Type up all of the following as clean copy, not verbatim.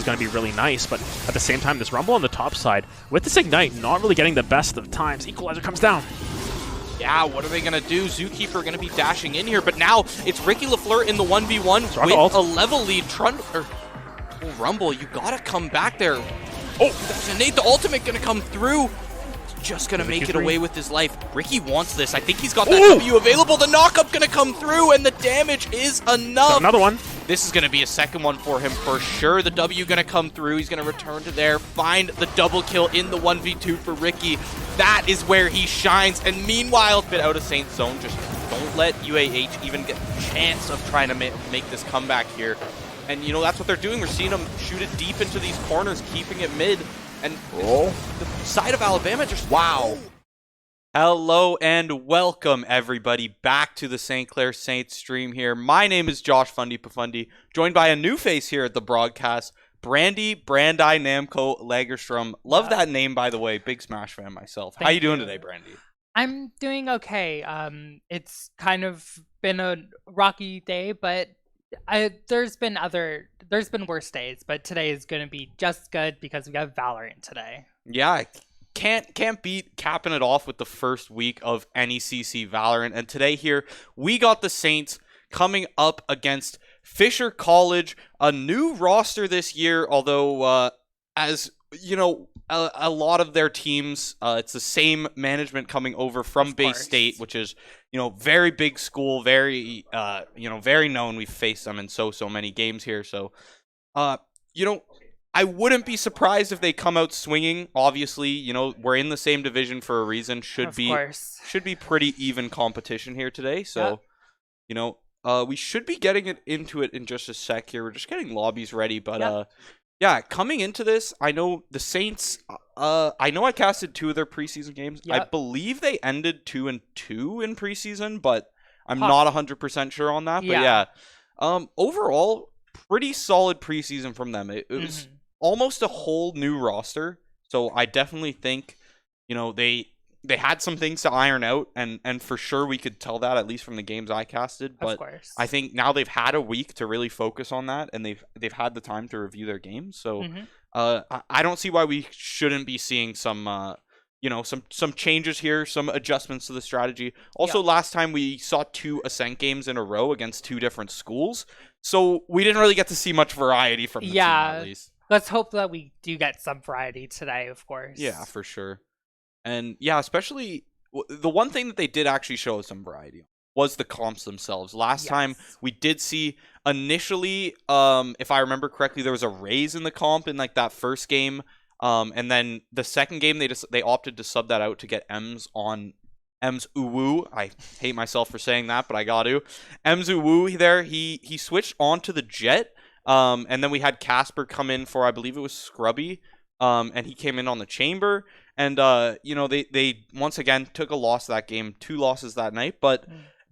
is going to be really nice, but at the same time, this Rumble on the top side, with this Ignite not really getting the best of times, Equalizer comes down. Yeah, what are they going to do? Zookeeper going to be dashing in here, but now it's Ricky LaFleur in the 1v1 with a level lead. Rumble, you got to come back there. Oh, there's a nade. The ultimate going to come through. Just going to make it away with his life. Ricky wants this. I think he's got that W available. The knock-up going to come through, and the damage is enough. Got another one. This is going to be a second one for him for sure. The W going to come through. He's going to return to there, find the double kill in the 1v2 for Ricky. That is where he shines. And meanwhile, bit out of Saint's zone. Just don't let UAH even get a chance of trying to make this comeback here. And, you know, that's what they're doing. We're seeing them shoot it deep into these corners, keeping it mid. And the side of Alabama just... Wow. Hello and welcome, everybody, back to the St. Clair Saints stream here. My name is Josh Fundy Pafundi, joined by a new face here at the broadcast, Brandi Namco Lagerstrom. Love that name, by the way. Big Smash fan myself. How you doing today, Brandi? I'm doing okay. It's kind of been a rocky day, but there's been worse days, but today is going to be just good because we have Valorant today. Yeah, can't beat capping it off with the first week of NECC Valorant. And today here, we got the Saints coming up against Fisher College, a new roster this year, although as you know, a lot of their teams, it's the same management coming over from Bay State, which is, you know, very big school, very, very known. We've faced them in so many games here. So, you know, I wouldn't be surprised if they come out swinging. Obviously, you know, we're in the same division for a reason. Should be pretty even competition here today. So, you know, we should be getting into it in just a sec here. We're just getting lobbies ready, but yeah, coming into this, I know the Saints, I know I casted 2 of their preseason games. I believe they ended 2-2 in preseason, but I'm not 100% sure on that. But yeah, overall, pretty solid preseason from them. It was almost a whole new roster. So I definitely think, you know, they had some things to iron out, and for sure we could tell that, at least from the games I casted. But I think now they've had a week to really focus on that, and they've had the time to review their games. So I don't see why we shouldn't be seeing some some changes here, some adjustments to the strategy. Also, last time we saw 2 Ascent games in a row against 2 different schools, so we didn't really get to see much variety from the team, at least. Let's hope that we do get some variety today, of course. Yeah, for sure. And yeah, especially the one thing that they did actually show some variety was the comps themselves. Last time we did see initially, if I remember correctly, there was a raise in the comp in like that first game. And then the second game, they opted to sub that out to get Ems Uwu. I hate myself for saying that, but I got to. Ems Uwu there, he switched onto the Jet. And then we had Casper come in for, I believe it was Scrubby. And he came in on the Chamber. And, you know, they once again took a loss that game, 2 losses that night, but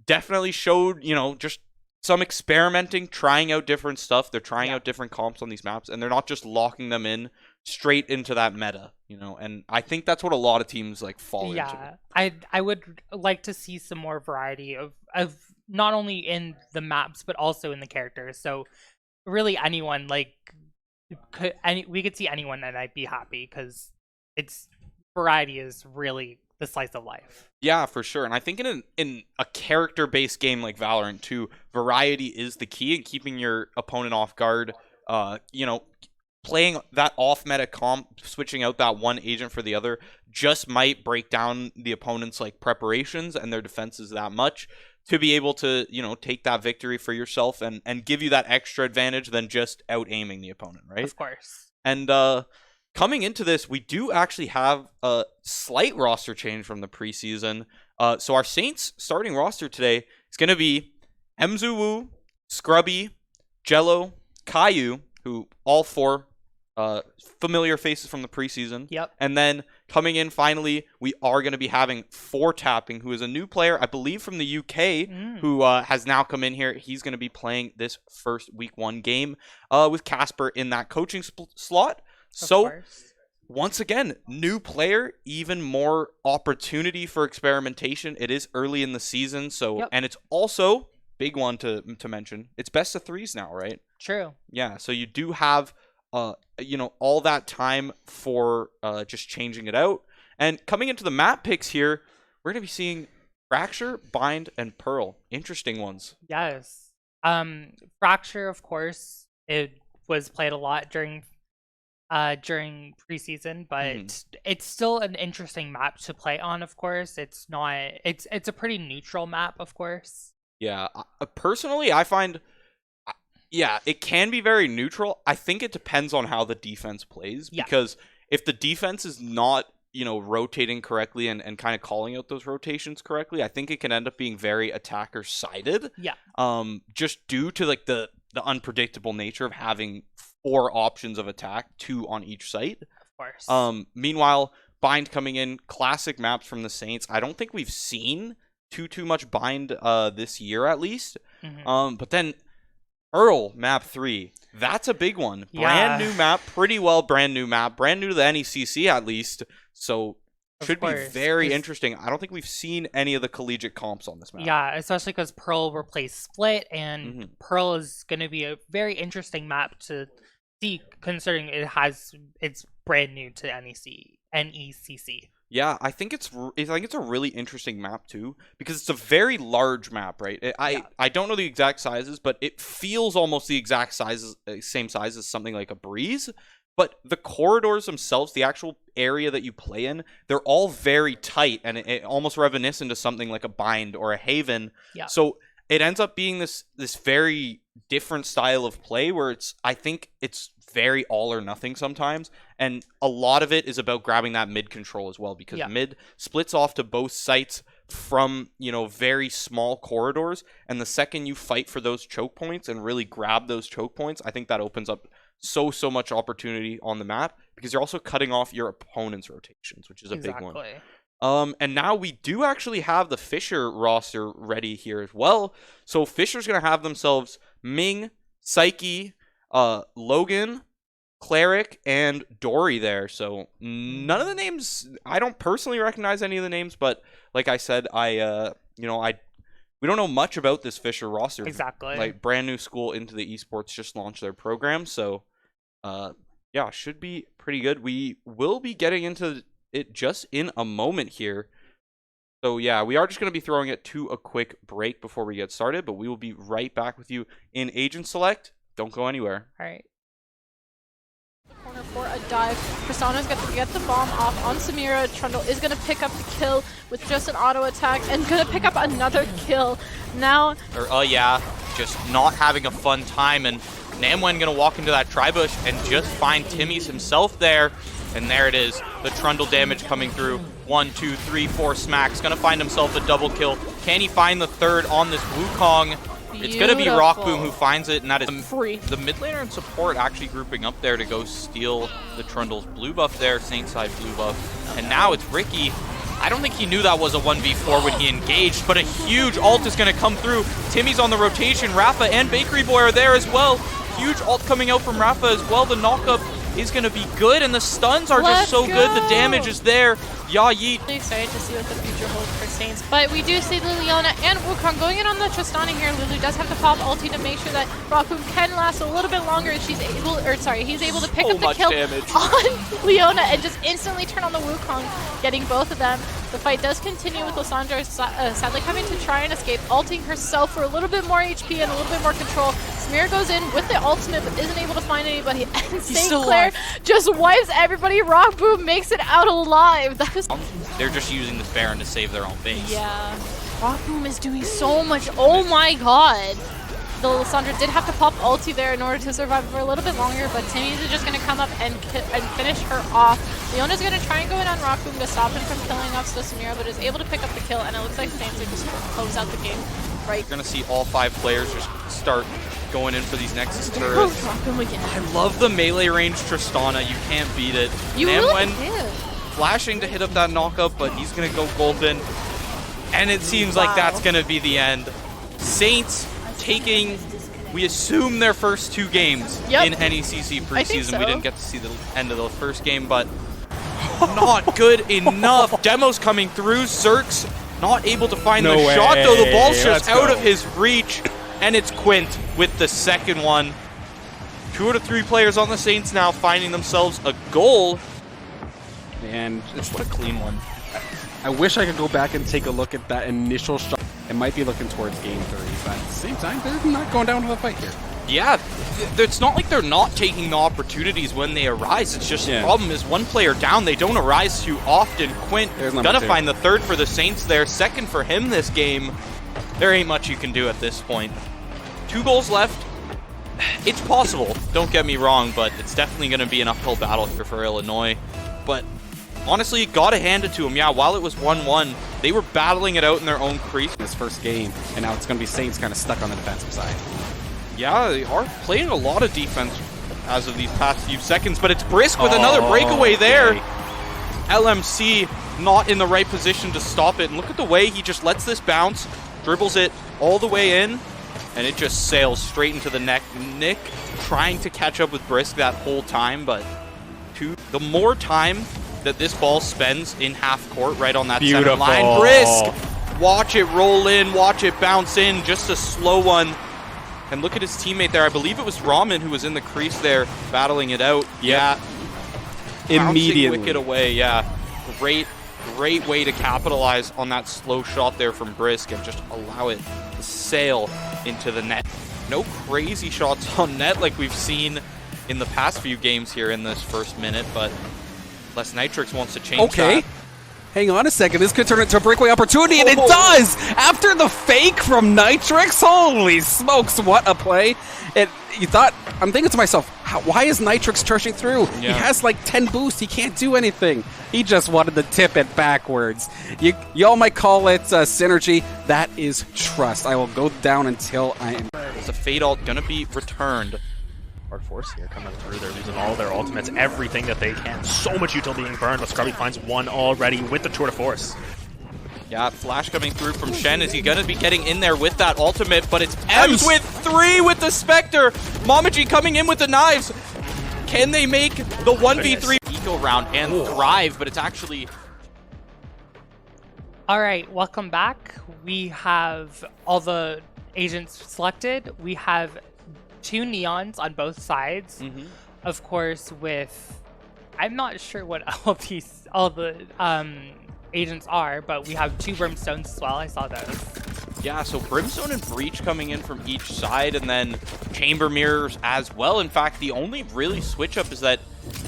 definitely showed, you know, just some experimenting, trying out different stuff. They're trying out different comps on these maps, and they're not just locking them in straight into that meta, you know, and I think that's what a lot of teams like fall into. Yeah, I would like to see some more variety of not only in the maps, but also in the characters. So really anyone, like, we could see anyone and I'd be happy, because variety is really the slice of life. Yeah, for sure. And I think in a character-based game like Valorant 2, variety is the key in keeping your opponent off guard. You know, playing that off-meta comp, switching out that one agent for the other, just might break down the opponent's like preparations and their defenses that much to be able to, you know, take that victory for yourself and give you that extra advantage than just out-aiming the opponent, right? Of course. And coming into this, we do actually have a slight roster change from the preseason. So our Saints starting roster today is going to be Mzuwu, Scrubby, Jello, Caillou, who all 4 familiar faces from the preseason. Yep. And then coming in finally, we are going to be having 4Tapping, who is a new player, I believe from the UK, who has now come in here. He's going to be playing this first week 1 game with Casper in that coaching slot. So, once again, new player, even more opportunity for experimentation. It is early in the season, so and it's also, big one to mention, it's best of 3s now, right? True. Yeah, so you do have all that time for just changing it out. And coming into the map picks here, we're going to be seeing Fracture, Bind, and Pearl. Interesting ones. Yes. Fracture, of course, it was played a lot during preseason, but it's still an interesting map to play on. Of course, it's not. It's a pretty neutral map, of course. Yeah, personally, I find, it can be very neutral. I think it depends on how the defense plays, because if the defense is not rotating correctly and kind of calling out those rotations correctly, I think it can end up being very attacker sided. Yeah. Just due to like the unpredictable nature of having 4 options of attack, 2 on each site. Of course. Meanwhile, Bind coming in, classic maps from the Saints. I don't think we've seen too much Bind this year at least. But then Earl map 3. That's a big one. Brand new map, pretty well brand new map, brand new to the NECC at least. So should be very interesting. I don't think we've seen any of the collegiate comps on this map. Yeah, especially because Pearl replaced Split, and Pearl is going to be a very interesting map to see, considering it's brand new to NECC. Yeah, I think it's a really interesting map too, because it's a very large map, right? I don't know the exact sizes, but it feels almost the exact same size as something like a Breeze. But the corridors themselves, the actual area that you play in, they're all very tight, and it almost reminiscent to something like a Bind or a Haven. Yeah. So it ends up being this very different style of play where I think it's very all or nothing sometimes, and a lot of it is about grabbing that mid control as well, because mid splits off to both sites from very small corridors, and the second you fight for those choke points and really grab those choke points, I think that opens up so much opportunity on the map, because you're also cutting off your opponent's rotations, which is a big one. And now we do actually have the Fisher roster ready here as well. So Fisher's going to have themselves Ming, Psyche, Logan, Cleric, and Dory there. So none of the names, I don't personally recognize any of the names, but like I said, we don't know much about this Fisher roster. Exactly. Like, brand new school into the esports, just launched their program, so should be pretty good. We will be getting into it just in a moment here. So yeah, we are just going to be throwing it to a quick break before we get started, but we will be right back with you in Agent Select. Don't go anywhere. All right. Corner for a dive. Tristana's going to get the bomb off on Samira. Trundle is going to pick up the kill with just an auto attack and going to pick up another kill. Now, just not having a fun time, and Namwen going to walk into that tri-bush and just find Timmy's himself there. And there it is, the Trundle damage coming through. 1, 2, 3, 4 smacks. Going to find himself a double kill. Can he find the third on this Wukong? It's going to be Rockboom who finds it, and that is free. The mid laner and support actually grouping up there to go steal the Trundle's blue buff there, Saint side blue buff. And now it's Ricky. I don't think he knew that was a 1v4 when he engaged, but a huge ult is going to come through. Timmy's on the rotation. Rafa and Bakery Boy are there as well. Huge ult coming out from Rafa as well. The knockup is going to be good, and the stuns are just so good. The damage is there. Yeet. Really excited to see what the future holds for Saints. But we do see Liliana and Wukong going in on the Tristana here. Lulu does have to pop ulti to make sure that Rockboom can last a little bit longer. He's able to pick up the kill on Leona and just instantly turn on the Wukong, getting both of them. The fight does continue with Lysandra sadly having to try and escape, ulting herself for a little bit more HP and a little bit more control. Samir goes in with the ultimate but isn't able to find anybody, and St. Clair just wipes everybody. Rockboom makes it out alive. That was They're just using this Baron to save their own base. Yeah. Rockboom is doing so much. Oh my god. The Lysandra did have to pop ulti there in order to survive for a little bit longer, but Timmy's is just going to come up and finish her off. Leona's going to try and go in on Rockboom to stop him from killing off Samira, but is able to pick up the kill, and it looks like Saints are just going to close out the game. Right. You're going to see all 5 players just start going in for these Nexus turrets. I love the melee range Tristana. You can't beat it. You really can. Flashing to hit up that knockup, but he's going to go golden. And it seems like that's going to be the end. Saints taking, we assume, their first 2 games in NECC preseason. So. We didn't get to see the end of the first game, but not good enough. Demos coming through. Zerk's not able to find the shot, though. The ball's just out of his reach. And it's Quint with the second one. 2 out of 3 players on the Saints now finding themselves a goal. And Just what a clean one. I wish I could go back and take a look at that initial shot. It might be looking towards game 30, but at the same time, they're not going down to the fight here. Yeah, it's not like they're not taking the opportunities when they arise. It's just the problem is one player down. They don't arise too often. Quint gonna find the third for the Saints there. Second for him this game. There ain't much you can do at this point. 2 goals left. It's possible, don't get me wrong, but it's definitely going to be an uphill battle here for Illinois. But honestly, gotta hand it to them. Yeah, while it was 1-1, they were battling it out in their own crease. This first game, and now it's going to be Saints kind of stuck on the defensive side. Yeah, they are playing a lot of defense as of these past few seconds, but it's Brisk with another breakaway there. LMC not in the right position to stop it. And look at the way he just lets this bounce, dribbles it all the way in, and it just sails straight into the net. Nick trying to catch up with Brisk that whole time, but the more time that this ball spends in half court right on that center line, Brisk, watch it roll in, watch it bounce in, just a slow one. And look at his teammate there. I believe it was Ramen who was in the crease there, battling it out. Yeah. Immediately. Wicket away, yeah. Great way to capitalize on that slow shot there from Brisk and just allow it to sail into the net. No crazy shots on net like we've seen in the past few games here in this first minute, but Les Nitrix wants to change that. Hang on a second, this could turn into a breakaway opportunity, and it does! After the fake from Nitrix, holy smokes, what a play. I'm thinking to myself, why is Nitrix charging through? Yeah. He has like 10 boosts, he can't do anything. He just wanted to tip it backwards. Y'all might call it synergy, that is trust. I will go down until I am... It's a fade ult gonna be returned. Hard force here coming through. They're using all their ultimates, everything that they can. So much util being burned, but Scrubby finds one already with the tour de force. Yeah, flash coming through from Shen. Is he going to be getting in there with that ultimate? But it's Ems with 3 with the Spectre. Mamaji coming in with the knives. Can they make the 1v3 eco round and thrive? But it's actually... All right, welcome back. We have all the agents selected. We have 2 neons on both sides. Of course, with... I'm not sure what all the agents are, but we have 2 brimstones as well. I saw those. Yeah, so Brimstone and Breach coming in from each side, and then Chamber Mirrors as well. In fact, the only really switch up is that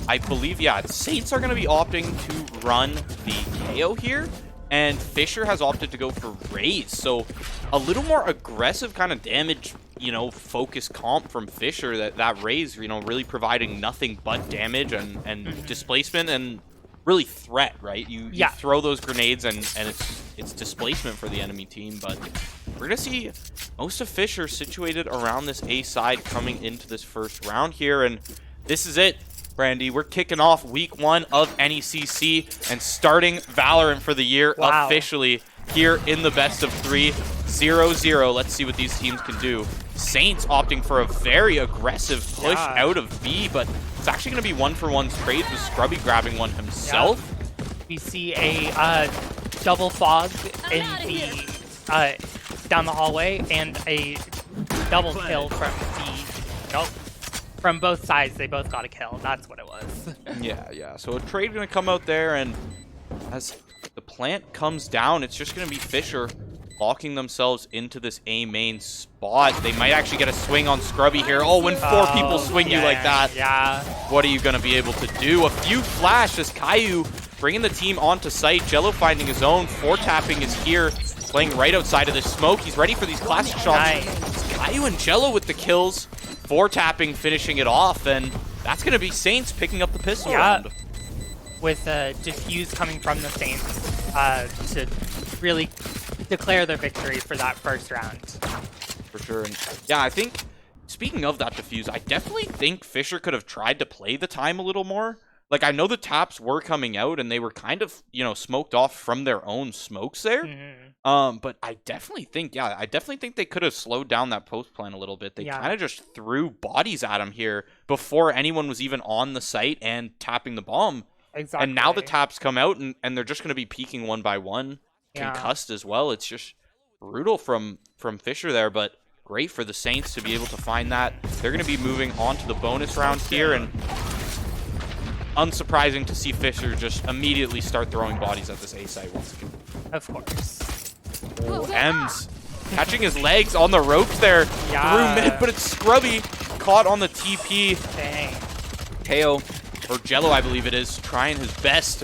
I believe, Saints are going to be opting to run the KO here, and Fisher has opted to go for Raze. So a little more aggressive kind of damage, focus comp from Fisher. That Raze, really providing nothing but damage and displacement and really threat, right? You throw those grenades and it's displacement for the enemy team, but we're gonna see most of Fisher situated around this A side coming into this first round here, and this is it, Brandy. We're kicking off week 1 of NECC and starting Valorant for the year officially here in the best of 3. 0-0. Let's see what these teams can do. Saints opting for a very aggressive push out of B, but it's actually going to be 1-for-1 trades with Scrubby grabbing one himself. We see a double fog in the down the hallway and a double kill from both sides. They both got a kill. That's what it was. Yeah. So a trade going to come out there, and as the plant comes down, it's just going to be Fisher locking themselves into this A main spot. They might actually get a swing on Scrubby here. Oh, when 4 people swing you like that, what are you going to be able to do? A few flash as Caillou bringing the team onto site. Jello finding his own. 4-tapping is here, playing right outside of this smoke. He's ready for these classic shots. It's Caillou and Jello with the kills. 4-tapping finishing it off, and that's going to be Saints picking up the pistol round. With Diffuse coming from the Saints to really declare their victory for that first round. For sure. And yeah, I think, speaking of that Diffuse, I definitely think Fisher could have tried to play the time a little more. Like, I know the taps were coming out and they were kind of, smoked off from their own smokes there. But I definitely think, they could have slowed down that post plan a little bit. They kind of just threw bodies at him here before anyone was even on the site and tapping the bomb. Exactly. And now the taps come out and they're just going to be peeking one by one. Concussed as well. It's just brutal from Fisher there, but great for the Saints to be able to find that. They're going to be moving on to the bonus round here, and unsurprising to see Fisher just immediately start throwing bodies at this A site once again. Of course. Oh, Ems catching his legs on the ropes there through mid, but it's Scrubby caught on the TP. Dang. Teo, or Jello I believe it is, trying his best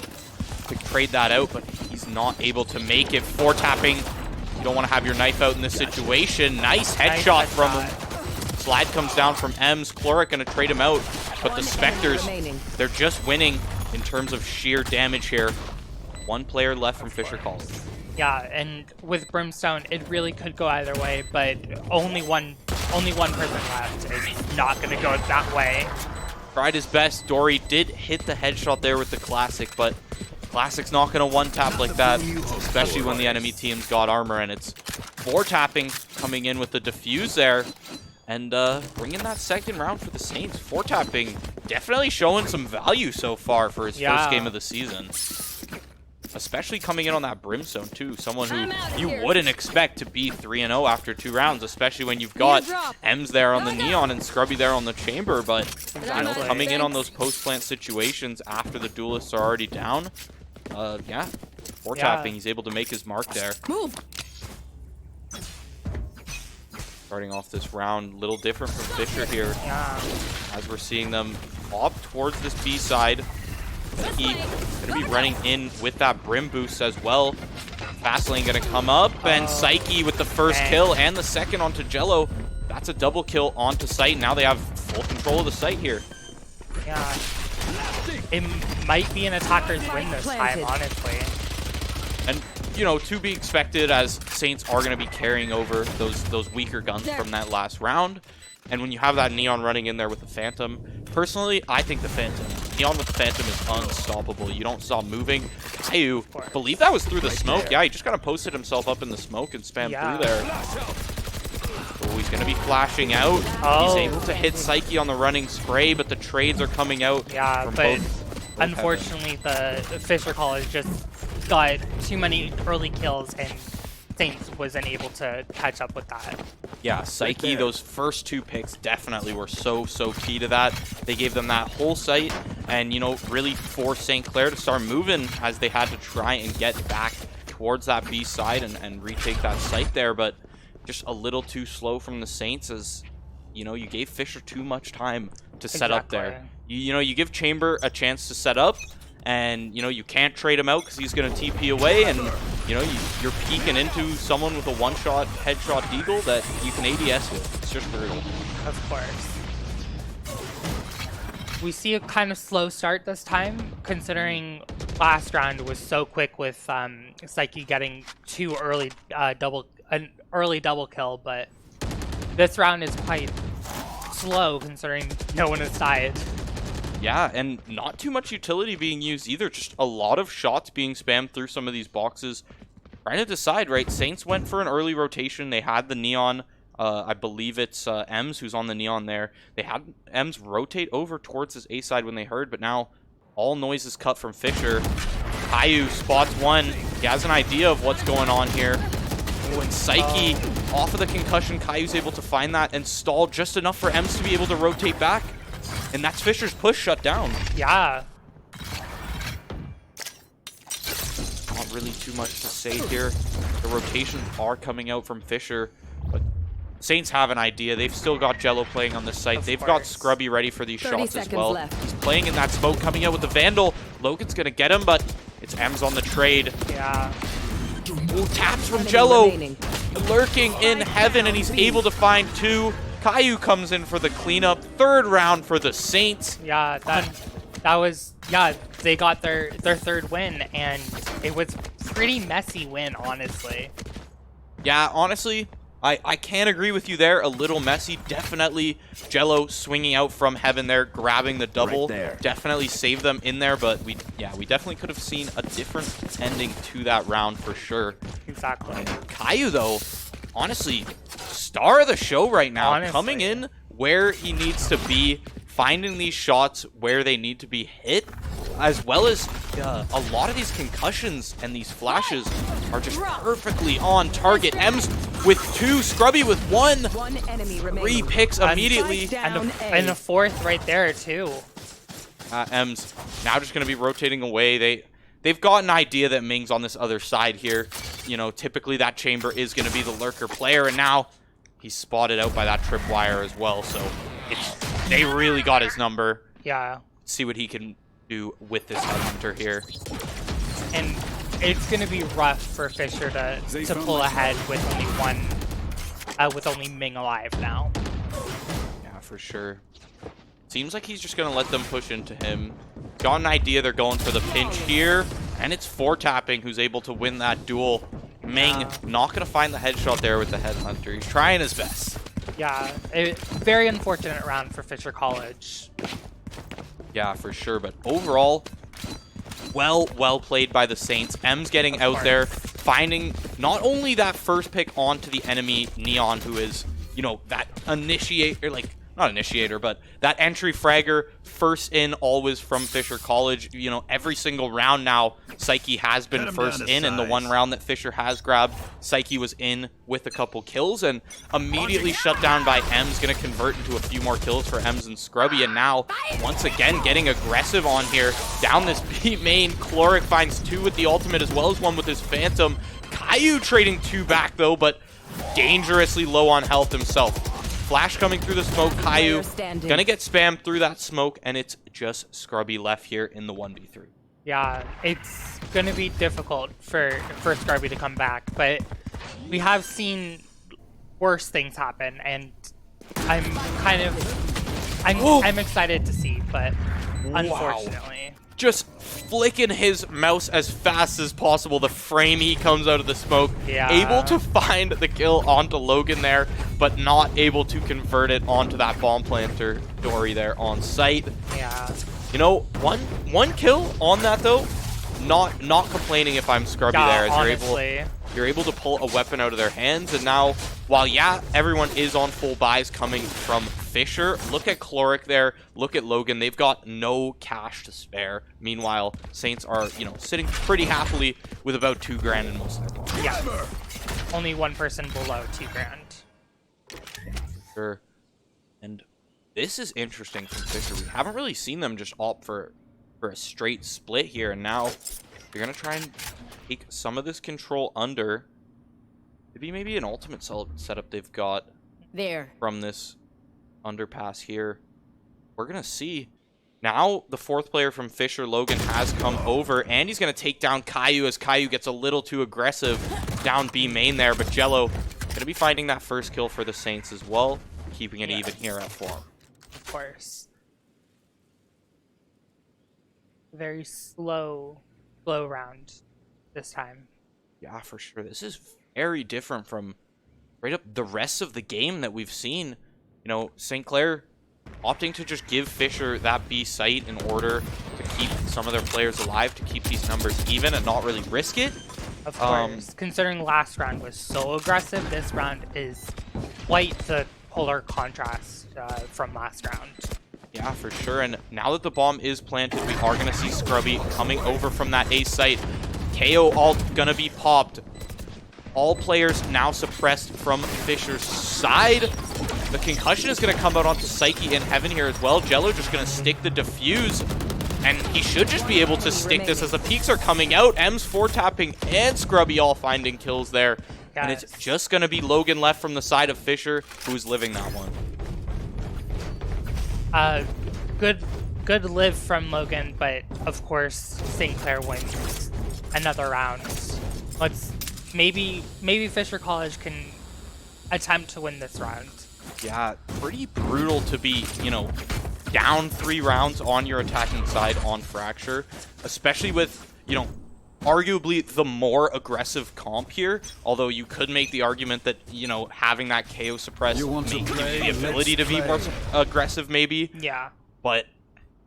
to trade that out, but he's not able to make it. 4-tapping. You don't want to have your knife out in this situation. Nice headshot from him. Slide comes down from Ems. Cloric going to trade him out, but the Spectres, they're just winning in terms of sheer damage here. One player left from Fisher College. Yeah, and with Brimstone, it really could go either way, but only one person left. It's not going to go that way. Tried his best. Dory did hit the headshot there with the Classic, but Classic's not going to one-tap like that, especially when the enemy team's got armor, and it's 4-tapping coming in with the defuse there, and bringing that second round for the Saints. 4-tapping definitely showing some value so far for his first game of the season. Especially coming in on that Brimstone, too. Someone who you wouldn't expect to be 3-0 after 2 rounds, especially when you've got Ems there on the Neon and Scrubby there on the Chamber. But you know, coming in on those post-plant situations after the duelists are already down, yeah, 4-tapping. He's able to make his mark there. Starting off this round, a little different from Fisher here. As we're seeing them opt towards this B side. He gonna be running in with that Brim boost as well. Fastlane gonna come up, and Psyche with the first kill and the second onto Jello. That's a double kill onto site. Now they have full control of the site here. Yeah. It might be an attacker's win this time, honestly. And, you know, to be expected, as Saints are going to be carrying over those weaker guns from that last round. And when you have that Neon running in there with the Phantom, personally, I think the Phantom, Neon with the Phantom is unstoppable. You don't stop moving. Caillou, I believe that was through the smoke. Yeah, he just kind of posted himself up in the smoke and spammed through there. Oh, he's going to be flashing out. He's able to hit Psyche on the running spray, but the trades are coming out. Yeah, from but both unfortunately, the Fisher College just got too many early kills, and Saints wasn't able to catch up with that. Yeah, Psyche, those first 2 picks definitely were so key to that. They gave them that whole site and, you know, really forced St. Clair to start moving as they had to try and get back towards that B side and retake that site there, but just a little too slow from the Saints as, you know, you gave Fisher too much time to set up there. You know, you give Chamber a chance to set up, and, you know, you can't trade him out because he's going to TP away, and, you know, you're peeking into someone with a one-shot headshot deagle that you can ADS with. It's just brutal. Of course. We see a kind of slow start this time, considering last round was so quick with Psyche getting an early double kill, but this round is quite slow considering no one has died. Yeah, and not too much utility being used either. Just a lot of shots being spammed through some of these boxes. Trying to decide, right? Saints went for an early rotation. They had the Neon. I believe it's Ems who's on the Neon there. They had Ems rotate over towards his A side when they heard, but now all noise is cut from Fisher. Caillou spots one. He has an idea of what's going on here. Oh, and Psyche off of the concussion. Caillou's able to find that and stall just enough for Ems to be able to rotate back. And that's Fisher's push shut down. Yeah. Not really too much to say here. The rotations are coming out from Fisher, but Saints have an idea. They've still got Jello playing on this site. They've got Scrubby ready for these shots as well. He's playing in that smoke, coming out with the Vandal. Logan's gonna get him, but it's Ems on the trade. Yeah. Ooh, taps from Jello. Lurking in heaven, and he's able to find 2. Caillou comes in for the cleanup. 3rd round for the Saints. Yeah, that was, yeah, they got their 3rd win, and it was pretty messy win, honestly. Yeah, honestly, I can't agree with you there. A little messy. Definitely Jello swinging out from heaven there, grabbing the double. Definitely saved them in there, but we definitely could have seen a different ending to that round for sure. Exactly. Caillou, though, honestly, star of the show right now. Honestly. Coming in where he needs to be, finding these shots where they need to be hit. as well as a lot of these concussions and these flashes are just perfectly on target. Ems with 2, Scrubby with 1. 3 picks immediately. And a fourth right there, too. Ems now just going to be rotating away. They've got an idea that Ming's on this other side here. You know, typically that chamber is going to be the lurker player, and now he's spotted out by that tripwire as well. So they really got his number. Yeah. See what he can do with this Headhunter here. And it's going to be rough for Fisher to pull ahead with only one, with only Ming alive now. Yeah, for sure. Seems like he's just going to let them push into him. Got an idea they're going for the pinch here. And it's 4-tapping who's able to win that duel. Ming not going to find the headshot there with the Headhunter. He's trying his best. Yeah, very unfortunate round for Fisher College. Yeah, for sure. But overall, well played by the Saints. M's getting out there, finding not only that first pick onto the enemy Neon, who is, you know, that initiator, like, not initiator, but that entry fragger, first in, always from Fisher College. You know, every single round now, Psyche has been first in, and the one round that Fisher has grabbed, Psyche was in with a couple kills, and immediately shut down by M's, gonna convert into a few more kills for M's and Scrubby, and now, once again, getting aggressive on here, down this B main. Chloric finds 2 with the ultimate, as well as 1 with his Phantom. Caillou trading 2 back, though, but dangerously low on health himself. Flash coming through the smoke. Caillou gonna get spammed through that smoke, and it's just Scrubby left here in the 1v3. Yeah, it's gonna be difficult for Scrubby to come back, but we have seen worse things happen, and I'm excited to see, but unfortunately. Just flicking his mouse as fast as possible. The frame he comes out of the smoke. Yeah. Able to find the kill onto Logan there, but not able to convert it onto that bomb planter Dory there on site. Yeah. You know, one kill on that though. Not complaining if I'm Scrubby there, as honestly. you're able to pull a weapon out of their hands. And now, while yeah, everyone is on full buys coming from Fisher, look at Chloric there, look at Logan. They've got no cash to spare. Meanwhile, Saints are, you know, sitting pretty happily with about $2,000 in most of their pockets. Yeah. Only one person below $2,000. Sure. And this is interesting from Fisher. We haven't really seen them just opt for a straight split here, and now they're gonna try and take some of this control under. Maybe an ultimate setup they've got there from this underpass here. We're gonna see. Now the 4th player from Fisher, Logan, has come over, and he's gonna take down Caillou as Caillou gets a little too aggressive down B main there, but Jello gonna be finding that first kill for the Saints as well, keeping it even here at 4. Of course. Very slow round this time. Yeah, for sure. This is very different from right up the rest of the game that we've seen. You know, St. Clair opting to just give Fisher that B site in order to keep some of their players alive, to keep these numbers even and not really risk it. Of course. Considering last round was so aggressive, this round is quite the polar contrast from last round. Yeah, for sure. And now that the bomb is planted, we are going to see Scrubby coming over from that A site. KO ult going to be popped. All players now suppressed from Fisher's side. The concussion is going to come out onto Psyche in Heaven here as well. Jello just going to stick the defuse, and he should just be able to stick this as the peaks are coming out. M's 4-tapping and Scrubby all finding kills there. And it's just going to be Logan left from the side of Fisher, who's living that one. Good live from Logan, but of course St. Clair wins another round. Maybe Fisher College can attempt to win this round. Yeah, pretty brutal to be, you know, down 3 rounds on your attacking side on Fracture, especially with, you know, arguably the more aggressive comp here, although you could make the argument that, you know, having that KO suppress gives you the ability to be more aggressive maybe. Yeah. But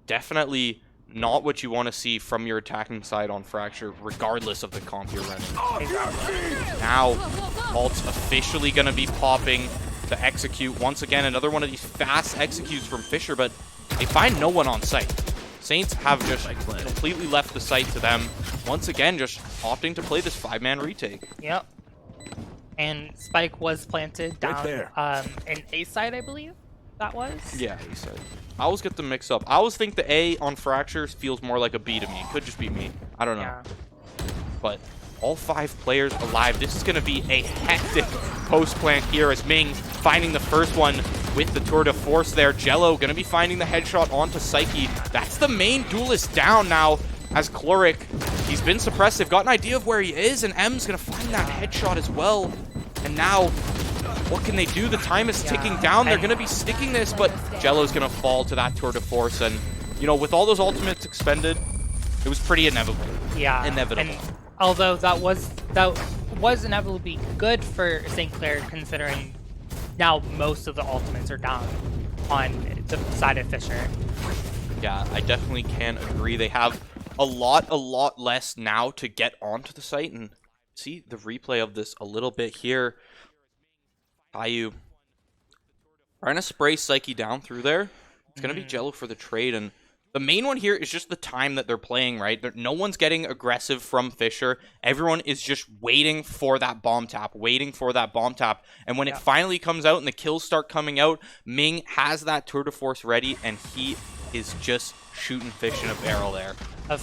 definitely not what you want to see from your attacking side on Fracture, regardless of the comp you're running. Now, ult's officially going to be popping to execute. Once again, another one of these fast executes from Fisher, but they find no one on site. Saints have just completely left the site to them. Once again, just opting to play this 5-man retake. Yep. And Spike was planted down in A side, I believe that was. Yeah, A side. I always get them mixed up. I always think the A on Fractures feels more like a B to me. It could just be me. I don't know. Yeah. But all 5 players alive. This is going to be a hectic post-plant here as Ming finding the first one with the tour de force there. Jello going to be finding the headshot onto Psyche. That's the main duelist down now as Chloric. He's been suppressed. They've got an idea of where he is, and M's going to find that headshot as well. And now, what can they do? The time is ticking down. They're going to be sticking this, but Jello's going to fall to that tour de force. And, you know, with all those ultimates expended, it was pretty inevitable. Yeah. Inevitable. And although that was inevitably good for St. Clair, considering now most of the ultimates are down on the side of Fisher. Yeah, I definitely can agree. They have a lot less now to get onto the site, and see the replay of this a little bit here. Caillou trying to spray Psyche down through there. It's going to be Jello for the trade, and the main one here is just the time that they're playing, right? No one's getting aggressive from Fisher. Everyone is just waiting for that bomb tap, and when it finally comes out and the kills start coming out, Ming has that tour de force ready, and he is just shooting fish in a barrel there.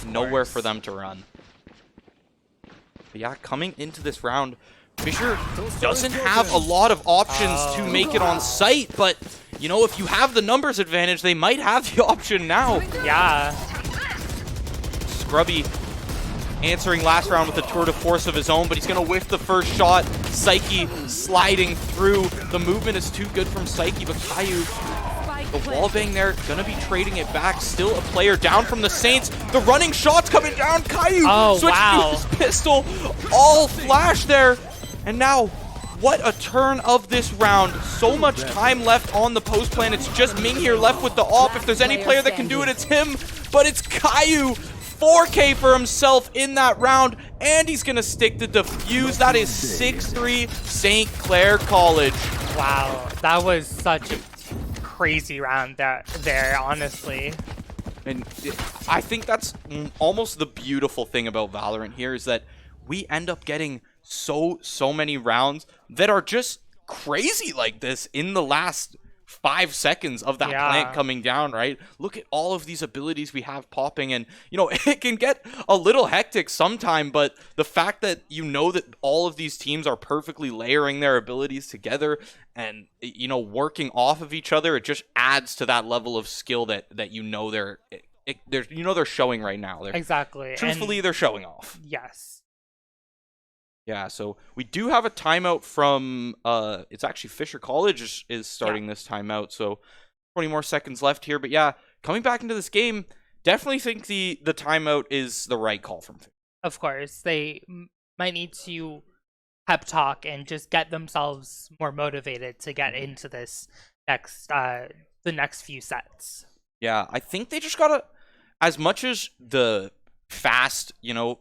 Nowhere for them to run. But yeah, coming into this round, Fisher doesn't have a lot of options to make it on site, but, you know, if you have the numbers advantage, they might have the option now. Yeah. Scrubby answering last round with a tour de force of his own, but he's going to whiff the first shot. Psyche sliding through. The movement is too good from Psyche, but Caillou, the wallbang there, going to be trading it back. Still a player down from the Saints. The running shot's coming down. Caillou switching to his pistol. All flash there. And now, what a turn of this round. So much time left on the post plan. It's just Ming here left with the AWP. If there's any player that can do it, it's him. But it's Caillou. 4K for himself in that round. And he's going to stick the defuse. That is 6-3 St. Clair College. Wow. That was such a crazy round there, honestly. And I think that's almost the beautiful thing about Valorant here is that we end up getting so many rounds that are just crazy like this in the last 5 seconds of that plant coming down, right? Look at all of these abilities we have popping, and, you know, it can get a little hectic sometime, but the fact that you know that all of these teams are perfectly layering their abilities together and, you know, working off of each other, it just adds to that level of skill that you know they're showing right now. Exactly. Truthfully, they're showing off. Yes. Yeah, so we do have a timeout from, it's actually Fisher College is starting this timeout, so 20 more seconds left here. But yeah, coming back into this game, definitely think the timeout is the right call from Fisher. Of course, they might need to pep talk and just get themselves more motivated to get into this the next few sets. Yeah, I think they just gotta, as much as the fast, you know,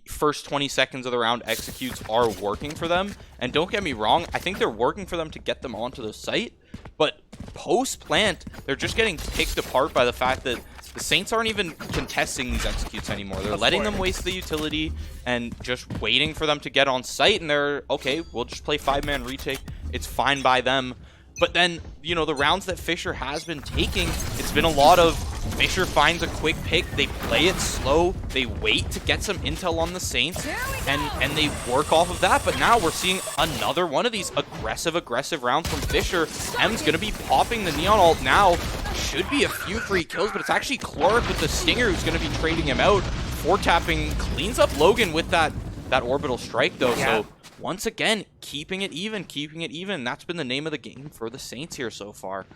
first 20 seconds of the round executes are working for them, and don't get me wrong, I think they're working for them to get them onto the site, but post-plant, they're just getting picked apart by the fact that the Saints aren't even contesting these executes anymore. They're letting them waste the utility and just waiting for them to get on site, and they're, okay, we'll just play 5-man retake. It's fine by them. But then, you know, the rounds that Fisher has been taking, it's been a lot of Fisher finds a quick pick, they play it slow, they wait to get some intel on the Saints, and they work off of that. But now we're seeing another one of these aggressive rounds from Fisher. M's going to be popping the Neon ult now. Should be a few free kills, but it's actually Chloric with the Stinger who's going to be trading him out. 4-tapping, cleans up Logan with that orbital strike, though, so once again, keeping it even. That's been the name of the game for the Saints here so far.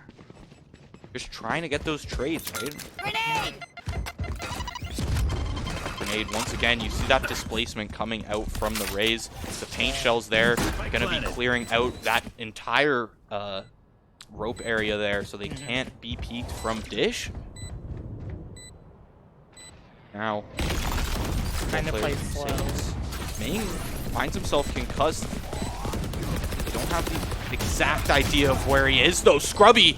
Just trying to get those trades, right? Grenade, once again, you see that displacement coming out from the Rays. The paint shells there are going to be clearing out that entire rope area there, so they can't be peeked from Dish. Now, Trying to play slow. Ming finds himself concussed. They don't have the exact idea of where he is, though. Scrubby,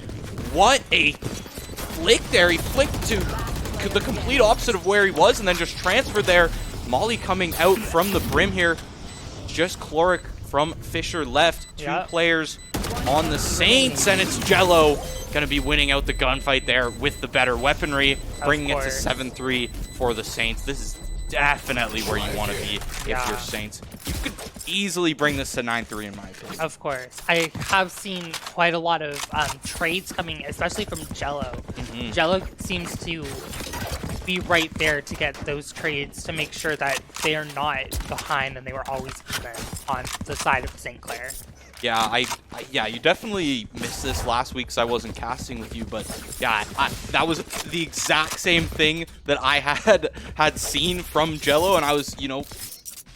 what a flick there. He flicked to the complete opposite of where he was, and then just transferred there. Molly coming out from the brim here. Just Chloric from Fisher left. Two players on the Saints, and it's Jello gonna be winning out the gunfight there with the better weaponry, bringing it to 7-3 for the Saints. This is definitely where you want to be if you're Saints. You could easily bring this to 9-3 in my opinion. Of course. I have seen quite a lot of trades coming, especially from Jello. Jello seems to be right there to get those trades to make sure that they are not behind and they were always even on the side of St. Clair. Yeah, yeah, you definitely missed this last week because I wasn't casting with you, but yeah, that was the exact same thing that I had seen from Jello, and I was, you know,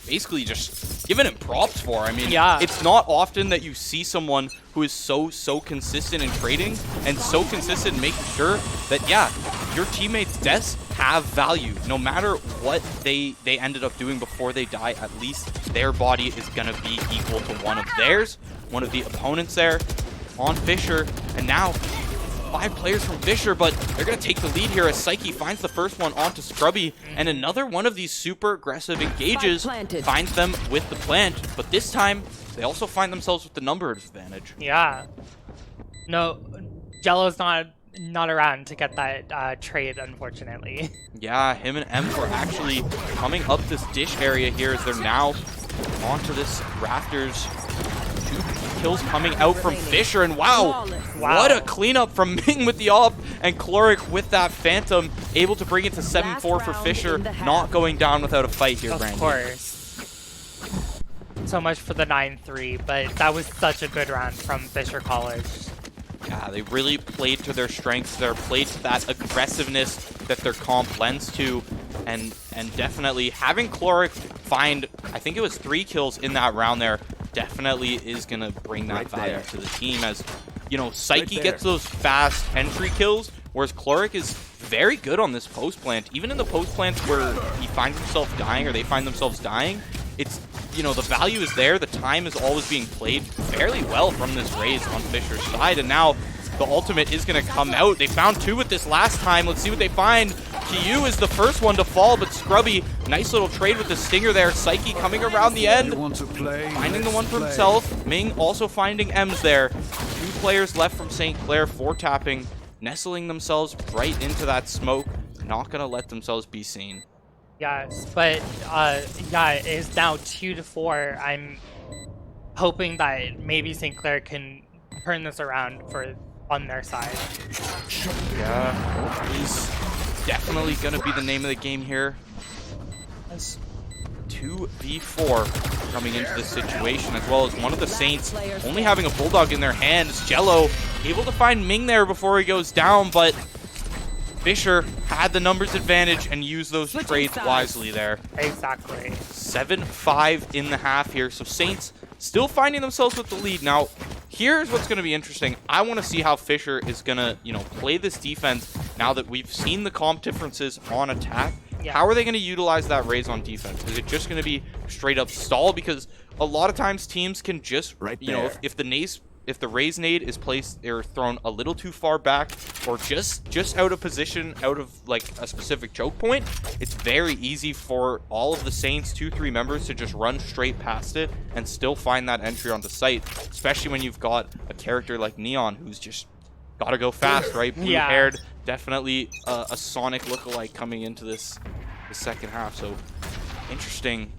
basically just giving him props for. I mean, it's not often that you see someone who is so consistent in trading and so consistent in making sure that, yeah, your teammates' deaths have value. No matter what they ended up doing before they die, at least their body is going to be equal to one of theirs, one of the opponents there on Fisher. And now 5 players from Fisher, but they're going to take the lead here as Psyche finds the first one onto Scrubby, and another one of these super aggressive engages finds them with the plant, but this time they also find themselves with the number advantage. Yeah. No, Jello's not around to get that trade, unfortunately. Yeah, him and Ems were actually coming up this dish area here as they're now onto this rafters. 2 kills coming out from Fisher, and wow, what a cleanup from Ming with the op, and Chloric with that Phantom, able to bring it to 7-4 for Fisher, not going down without a fight here, Brandon. Of course. So much for the 9-3, but that was such a good round from Fisher College. Yeah, they really played to their strengths. They played to that aggressiveness that their comp lends to, and definitely having Chloric find, I think it was 3 kills in that round there, definitely is going to bring that value to the team, as, you know, Psyche gets those fast entry kills, whereas Chloric is very good on this post plant. Even in the post plants where he finds himself dying or they find themselves dying, it's, you know, the value is there. The time is always being played fairly well from this Raze on Fisher's side, and now the ultimate is going to come out. They found 2 with this last time. Let's see what they find. Kyu is the first one to fall, but Scrubby, nice little trade with the stinger there. Psyche coming around the end, finding the one for himself. Ming also finding Ems there. 2 players left from St. Clair, 4 tapping, nestling themselves right into that smoke, not going to let themselves be seen. Yes, but yeah, it is now 2-4. I'm hoping that maybe St. Clair can turn this around on their side. Yeah, he's definitely going to be the name of the game here. As 2v4 coming into this situation, as well as one of the Saints only having a Bulldog in their hands. Jello able to find Ming there before he goes down, but Fisher had the numbers advantage and used those trades wisely there. Exactly. 7-5 in the half here, so Saints still finding themselves with the lead. Now, here's what's going to be interesting. I want to see how Fisher is going to, you know, play this defense now that we've seen the comp differences on attack. Yeah. How are they going to utilize that Raze on defense? Is it just going to be straight up stall? Because a lot of times teams can just, you know, if the Raze nade is placed or thrown a little too far back, or just out of position, out of like a specific choke point, it's very easy for all of the Saints 2-3 members to just run straight past it and still find that entry onto site, especially when you've got a character like Neon who's just gotta go fast, right? Blue-haired, definitely a Sonic lookalike coming into the second half. So interesting.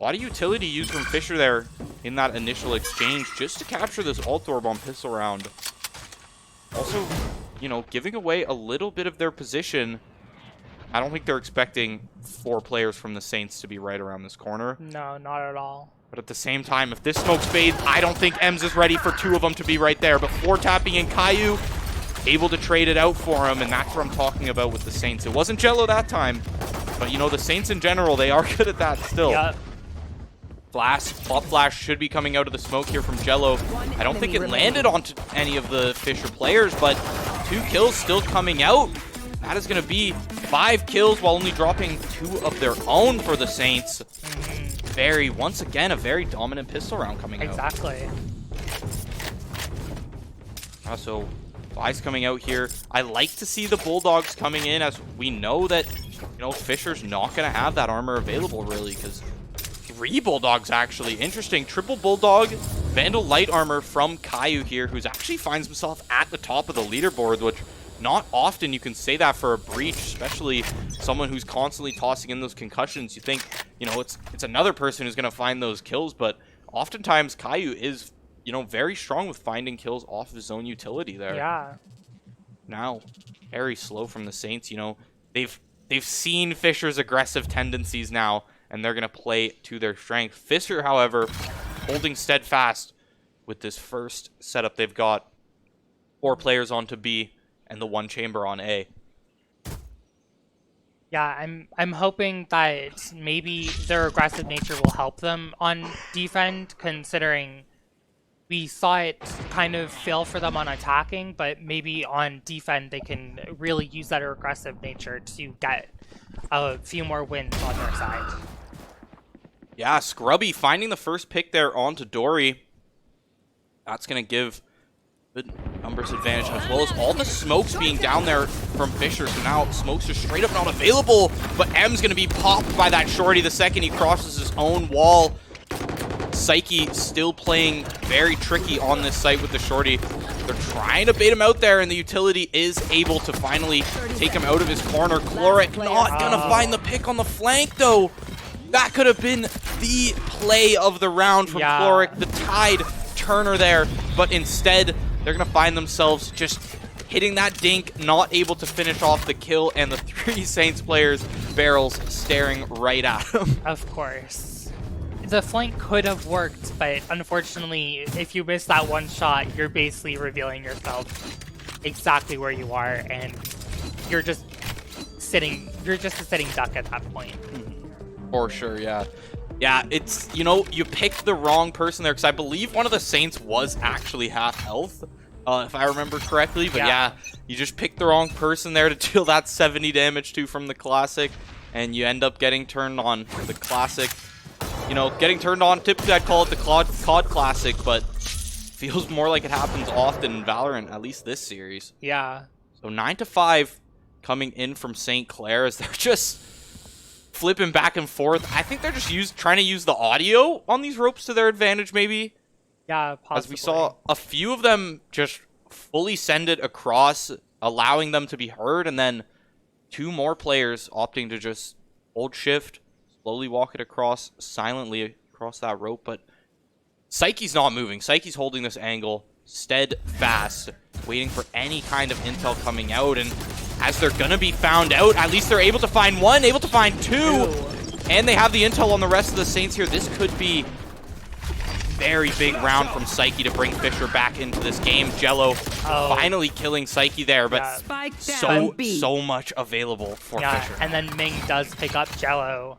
A lot of utility used from Fisher there in that initial exchange just to capture this ult orb on pistol round. Also, you know, giving away a little bit of their position. I don't think they're expecting 4 players from the Saints to be right around this corner. No, not at all. But at the same time, if this smoke fades, I don't think Ems is ready for 2 of them to be right there. But 4 tapping in Caillou, able to trade it out for him, and that's what I'm talking about with the Saints. It wasn't Jello that time, but you know, the Saints in general, they are good at that still. Yeah. Pop flash should be coming out of the smoke here from Jello. I don't think it landed onto any of the Fisher players, but 2 kills still coming out. That is going to be 5 kills while only dropping 2 of their own for the Saints. Once again, a very dominant pistol round coming out. Exactly. So Vi's coming out here. I like to see the Bulldogs coming in, as we know that, you know, Fisher's not going to have that armor available, really, because 3 Bulldogs, actually. Interesting. Triple Bulldog, Vandal Light Armor from Caillou here, who's actually finds himself at the top of the leaderboard, which not often you can say that for a Breach, especially someone who's constantly tossing in those concussions. You think, you know, it's another person who's going to find those kills, but oftentimes Caillou is, you know, very strong with finding kills off of his own utility there. Yeah. Now, very slow from the Saints. You know, they've seen Fisher's aggressive tendencies now, and they're going to play to their strength. Fisher, however, holding steadfast with this first setup. They've got 4 players onto B and the 1 chamber on A. Yeah, I'm hoping that maybe their aggressive nature will help them on defend, considering we saw it kind of fail for them on attacking, but maybe on defend they can really use that aggressive nature to get a few more wins on their side. Yeah, Scrubby finding the first pick there onto Dory. That's going to give good numbers advantage, as well as all the smokes being down there from Fisher. So now smokes are straight up not available, but M's going to be popped by that shorty the second he crosses his own wall. Psyche still playing very tricky on this site with the shorty. They're trying to bait him out there, and the utility is able to finally take him out of his corner. Chloric not going to find the pick on the flank, though. That could have been the play of the round from Chloric, the tide turner there, but instead they're going to find themselves just hitting that dink, not able to finish off the kill, and the 3 Saints players, barrels, staring right at them. Of course. The flank could have worked, but unfortunately, if you miss that one shot, you're basically revealing yourself exactly where you are, and you're just a sitting duck at that point. For sure, yeah. Yeah, it's, you know, you picked the wrong person there, because I believe one of the Saints was actually half health, if I remember correctly. But yeah, you just picked the wrong person there to deal that 70 damage to from the Classic, and you end up getting turned on. The Classic, you know, getting turned on, typically I'd call it the COD Classic, but feels more like it happens often in Valorant, at least this series. Yeah. So 9-5 coming in from St. Clair, as they're just flipping back and forth. I think they're just trying to use the audio on these ropes to their advantage, maybe. Yeah, possibly. As we saw a few of them just fully send it across, allowing them to be heard, and then 2 more players opting to just hold shift, slowly walk it across, silently across that rope. But Psyche's not moving. Psyche's holding this angle steadfast, waiting for any kind of intel coming out, and as they're gonna be found out, at least they're able to find 1, able to find 2, and they have the intel on the rest of the Saints here. This could be very big round from Psyche to bring Fisher back into this game. Jello finally killing Psyche there, but so much available for Fisher. And then Ming does pick up Jello,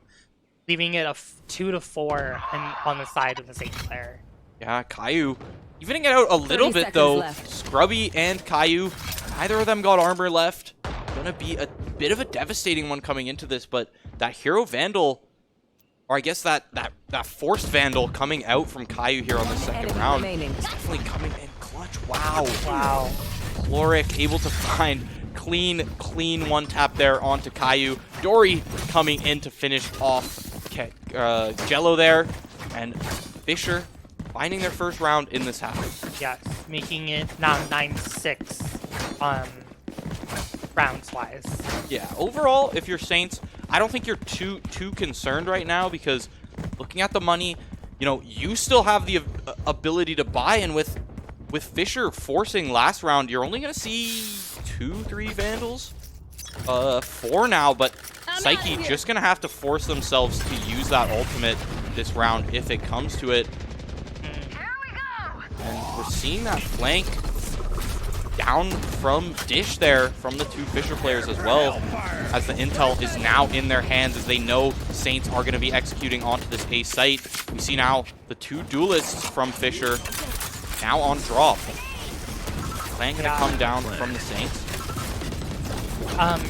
leaving it a 2-4 on the side of the Saint player. Yeah, Caillou evening it out a little bit, though. Scrubby and Caillou, neither of them got armor left. Gonna be a bit of a devastating one coming into this, but that Hero Vandal, or I guess that Forced Vandal coming out from Caillou here on the second round, is definitely coming in clutch. Wow. Chloric able to find clean 1-tap there onto Caillou. Dory coming in to finish off Jello there, and Fisher finding their first round in this half. Yes, making it now 9-6 rounds-wise. Yeah, overall, if you're Saints, I don't think you're too concerned right now, because looking at the money, you know, you still have the ability to buy, and with Fisher forcing last round, you're only going to see 2-3 Vandals? 4 now, but Psyche just going to have to force themselves to use that ultimate this round if it comes to it. And we're seeing that flank down from Dish there from the 2 Fisher players as well, as the intel is now in their hands, as they know Saints are going to be executing onto this A site. We see now the 2 duelists from Fisher now on drop. Flank going to come down from the Saints.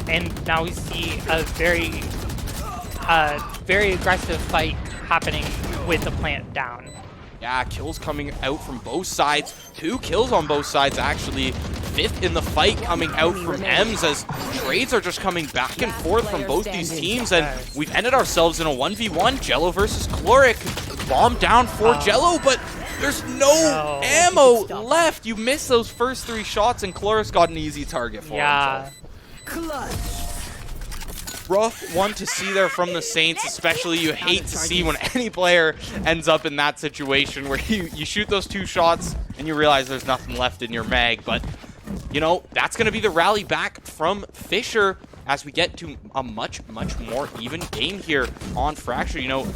And now we see a very aggressive fight happening with the plant down. Yeah, kills coming out from both sides. 2 kills on both sides, actually. 5th in the fight coming out from Ems, as trades are just coming back and forth from both these teams, and we've ended ourselves in a 1v1. Jello versus Chloric. Bomb down for Jello, but there's no ammo left. You missed those first 3 shots, and Chloric's got an easy target for himself. Rough one to see there from the Saints, especially. You hate to see when any player ends up in that situation where you shoot those 2 shots and you realize there's nothing left in your mag. But, you know, that's going to be the rally back from Fisher as we get to a much, much more even game here on Fracture. You know,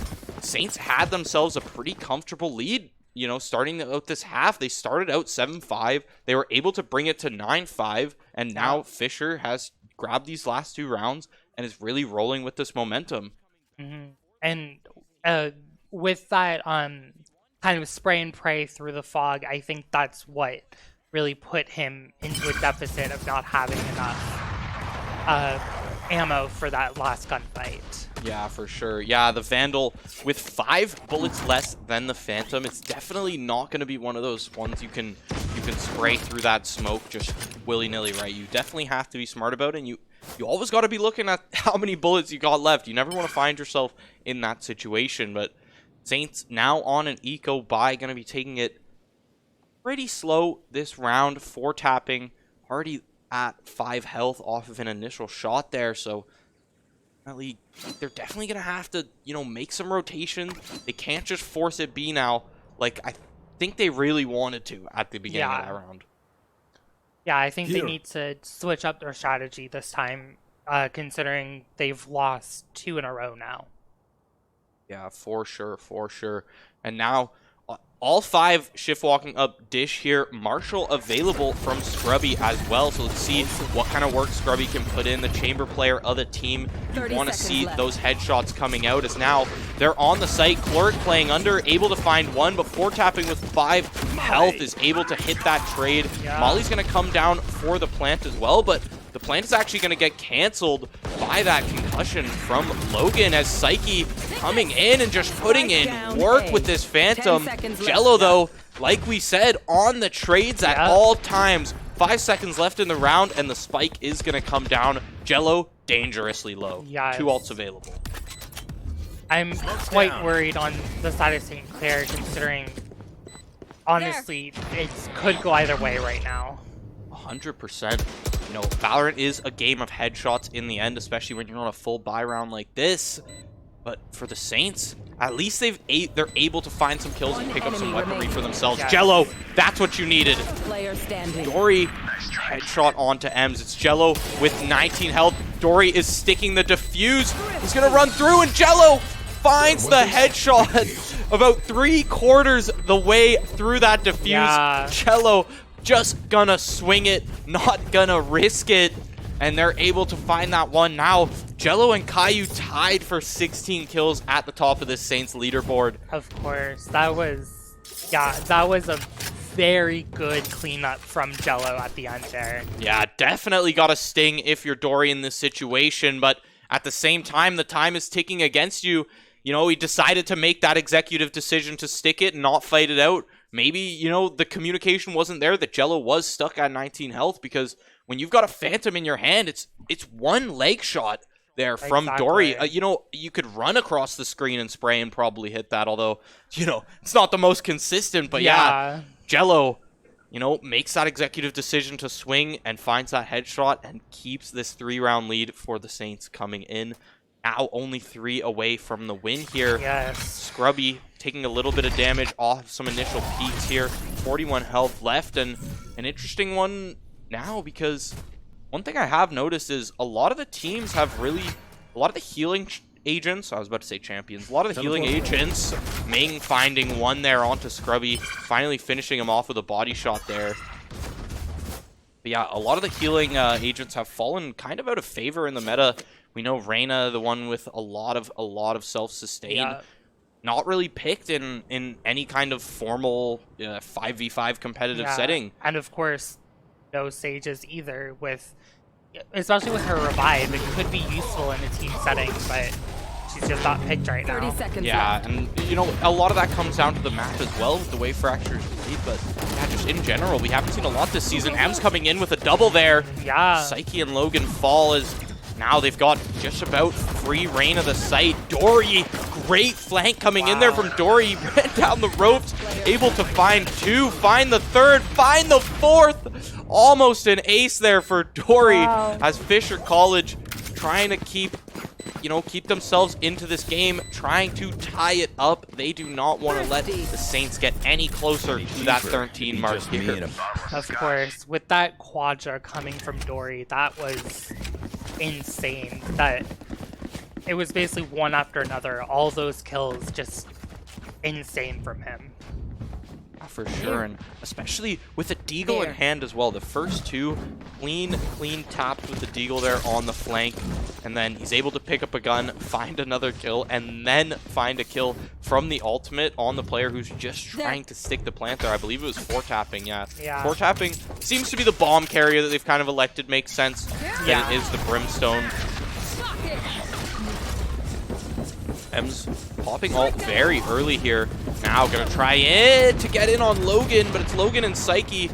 Saints had themselves a pretty comfortable lead. You know, starting out this half, they started out 7-5. They were able to bring it to 9-5, and now Fisher has grabbed these last 2 rounds and is really rolling with this momentum. And with that kind of spray and pray through the fog, I think that's what really put him into a deficit of not having enough ammo for that last gunfight. Yeah, for sure. Yeah, the Vandal with 5 bullets less than the Phantom. It's definitely not going to be one of those ones you can spray through that smoke just willy-nilly, right? You definitely have to be smart about it, and you always got to be looking at how many bullets you got left. You never want to find yourself in that situation. But Saints now on an eco buy, going to be taking it pretty slow this round. 4 tapping, already at 5 health off of an initial shot there. So they're definitely going to have to, you know, make some rotation. They can't just force it B now, like I think they really wanted to at the beginning of that round. Yeah, I think they need to switch up their strategy this time, considering they've lost 2 in a row now. Yeah, for sure, for sure. And now all 5 shift walking up dish here. Marshall available from Scrubby as well. So let's see what kind of work Scrubby can put in. The chamber player of the team. You want to see those headshots coming out, as now they're on the site. Chloric playing under, able to find 1, but 4 tapping with 5 health is able to hit that trade. Molly's going to come down for the plant as well, but the plant is actually going to get canceled by that concussion from Logan, as Psyche coming in and just putting in work with this Phantom. Jello, though, like we said, on the trades at all times. 5 seconds left in the round, and the spike is going to come down. Jello, dangerously low. 2 ults available. I'm quite worried on the side of St. Clair, considering, honestly, it could go either way right now. 100%. You know, Valorant is a game of headshots in the end, especially when you're on a full buy round like this. But for the Saints, at least they're able to find some kills and pick up some weaponry for themselves. Jello, that's what you needed. Dory, headshot onto Ems. It's Jello with 19 health. Dory is sticking the defuse. He's going to run through, and Jello finds the headshot about 3/4 the way through that defuse. Jello just gonna swing it, not gonna risk it, and they're able to find that one. Now Jello and Caillou tied for 16 kills at the top of this Saints leaderboard. Of course, that was a very good cleanup from Jello at the end there. Yeah, definitely got a sting if you're Dory in this situation, but at the same time, the time is ticking against you. You know, he decided to make that executive decision to stick it and not fight it out. Maybe, you know, the communication wasn't there that Jello was stuck at 19 health, because when you've got a Phantom in your hand, it's 1 leg shot there from Dory. You know, you could run across the screen and spray and probably hit that, although, you know, it's not the most consistent. But yeah, Jello, you know, makes that executive decision to swing and finds that headshot and keeps this 3-round lead for the Saints coming in. Now only 3 away from the win here. Scrubby taking a little bit of damage off some initial peaks here. 41 health left, and an interesting one now, because one thing I have noticed is a lot of the teams have a lot of the healing agents, I was about to say champions, a lot of the healing agents, Ming finding 1 there onto Scrubby, finally finishing him off with a body shot there. But yeah, a lot of the healing agents have fallen kind of out of favor in the meta. We know Reyna, the one with a lot of self-sustain, not really picked in any kind of formal 5v5 competitive setting. And of course, no Sages either, especially with her revive. It could be useful in a team setting, but she's just not picked right now. 30 seconds Yeah, left. and you know, a lot of that comes down to the map as well, with the way Fracture's played, but yeah, just in general, we haven't seen a lot this season. M's coming in with a double there. Yeah. Psyche and Logan fall as now they've got just about free reign of the site. Dory, great flank coming in there from Dory. Ran down the ropes, able to find 2, find the 3rd, find the 4th. Almost an ace there for Dory as Fisher College trying to keep themselves into this game, trying to tie it up. They do not want to let the Saints get any closer to that 13 mark here. Of course, with that quadra coming from Dory, that was insane. That it was basically one after another. All those kills, just insane from him. For sure, and especially with a deagle in hand as well. The first 2 clean tapped with the deagle there on the flank, and then he's able to pick up a gun, find another kill, and then find a kill from the ultimate on the player who's just trying to stick the plant there. I believe it was 4-tapping, yeah. 4-tapping seems to be the bomb carrier that they've kind of elected. Makes sense that it is the Brimstone. M's popping ult very early here. Now gonna try it to get in on Logan, but it's Logan and Psyche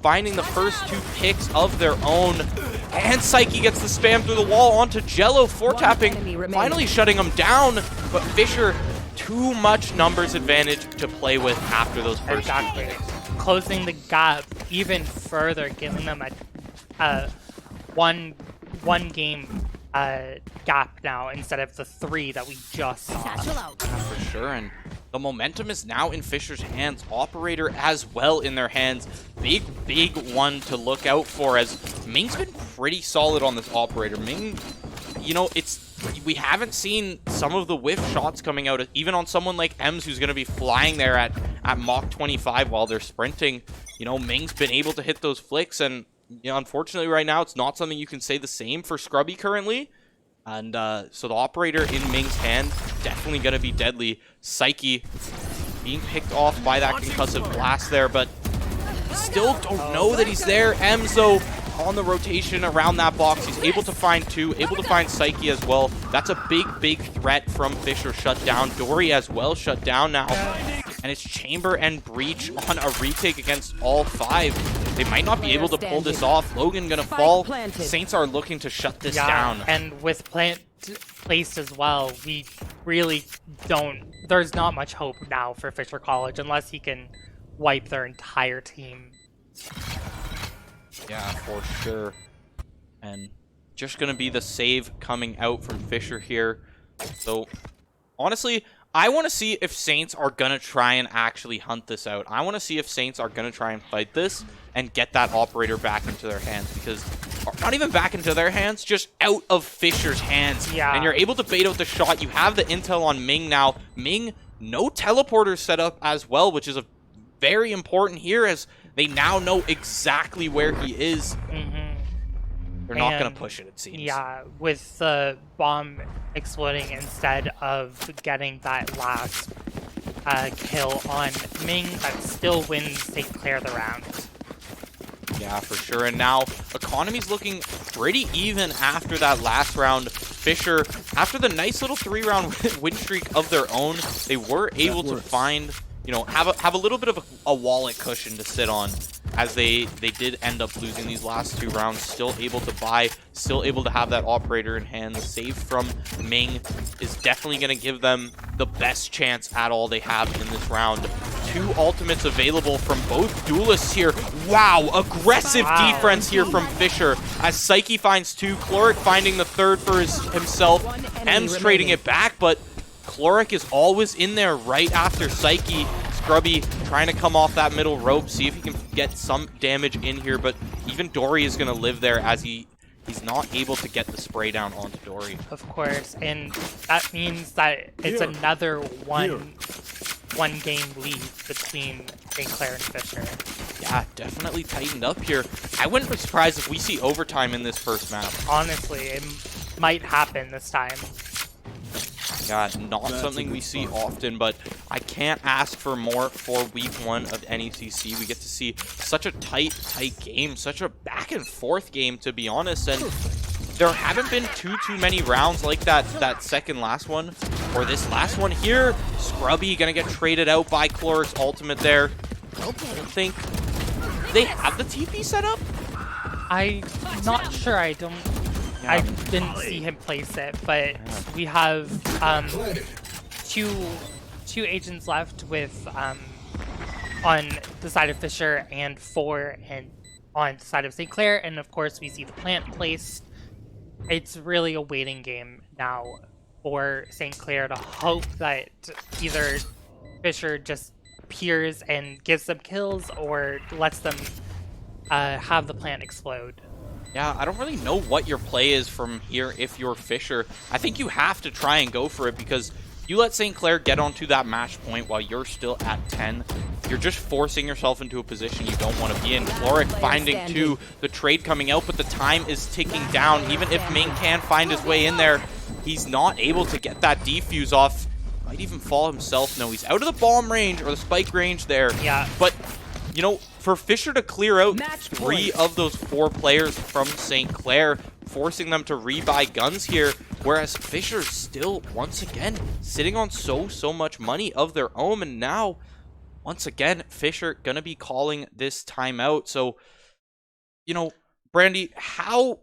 finding the first 2 picks of their own. And Psyche gets the spam through the wall onto Jello. 4-tapping, finally shutting him down, but Fisher, too much numbers advantage to play with after those first 2 picks. Closing the gap even further, giving them a one game gap now instead of the 3 that we just saw. For sure, and the momentum is now in Fisher's hands. Operator as well in their hands. Big one to look out for, as Ming's been pretty solid on this Operator. Ming, you know, we haven't seen some of the whiff shots coming out, even on someone like Ems, who's going to be flying there at Mach 25 while they're sprinting. You know, Ming's been able to hit those flicks, and you know, unfortunately right now it's not something you can say the same for Scrubby currently. And so the Operator in Ming's hand, definitely going to be deadly. Psyche being picked off by that concussive blast there, but still don't know that he's there. Ems, though, on the rotation around that box. He's able to find 2, able to find Psyche as well. That's a big threat from Fisher shut down. Dory as well shut down now. And it's Chamber and Breach on a retake against all 5. They might not be able to pull this off. Logan gonna fall. Saints are looking to shut this down. And with plant placed as well, we really don't... There's not much hope now for Fisher College unless he can wipe their entire team. Yeah, for sure. And just gonna be the save coming out from Fisher here. So, honestly, I want to see if Saints are going to try and actually hunt this out. I want to see if Saints are going to try and fight this and get that Operator back into their hands, because not even back into their hands, just out of Fisher's hands. Yeah. And you're able to bait out the shot. You have the intel on Ming now. Ming, no teleporter set up as well, which is a very important here, as they now know exactly where he is. They're not going to push it, it seems. Yeah, with the bomb exploding instead of getting that last kill on Ming, that still wins St. Clair the round. Yeah, for sure. And now, economy's looking pretty even after that last round. Fisher, after the nice little 3-round win streak of their own, they were able to find, you know, have a little bit of a wallet cushion to sit on, as they did end up losing these last 2 rounds. Still able to buy, still able to have that Operator in hand. The save from Ming is definitely going to give them the best chance at all they have in this round. 2 ultimates available from both duelists here. Wow, aggressive defense here from Fisher, as Psyche finds 2, Chloric finding the 3rd for himself. M's trading it back, but Chloric is always in there right after Psyche. Scrubby trying to come off that middle rope, see if he can get some damage in here, but even Dory is going to live there, as he's not able to get the spray down onto Dory. Of course, and that means that it's another one game lead between St. Clair and Fisher. Yeah, definitely tightened up here. I wouldn't be surprised if we see overtime in this first map. Honestly, it might happen this time. Yeah, not something we see often, but I can't ask for more for week 1 of NECC. We get to see such a tight game, such a back and forth game, to be honest, and there haven't been too many rounds like that second last one, or this last one here. Scrubby gonna get traded out by Chloric's ultimate there. I don't think they have the TP set up. I'm not sure. I didn't see him place it, but we have two agents left with on the side of Fisher and 4 and on the side of St. Clair, and of course we see the plant placed. It's really a waiting game now for St. Clair to hope that either Fisher just appears and gives them kills or lets them have the plant explode. Yeah, I don't really know what your play is from here if you're Fisher. I think you have to try and go for it, because you let St. Clair get onto that match point while you're still at 10. You're just forcing yourself into a position you don't want to be in. Chloric finding 2, the trade coming out, but the time is ticking down. Even if Ming can find his way in there, he's not able to get that defuse off. Might even fall himself. No, he's out of the bomb range or the spike range there. Yeah. But, you know, for Fisher to clear out 3 of those 4 players from St. Clair, forcing them to rebuy guns here, whereas Fisher's still, once again, sitting on so much money of their own, and now, once again, Fisher gonna be calling this timeout. So, you know, Brandy, how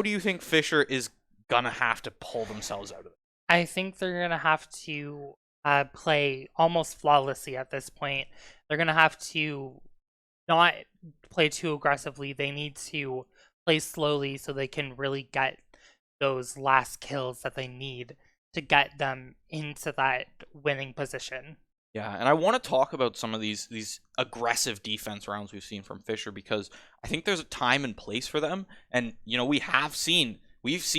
do you think Fisher is gonna have to pull themselves out of it? I think they're gonna have to play almost flawlessly at this point. They're gonna have to not play too aggressively. They need to play slowly so they can really get those last kills that they need to get them into that winning position. Yeah, and I want to talk about some of these aggressive defense rounds we've seen from Fisher, because I think there's a time and place for them. And, you know, we've seen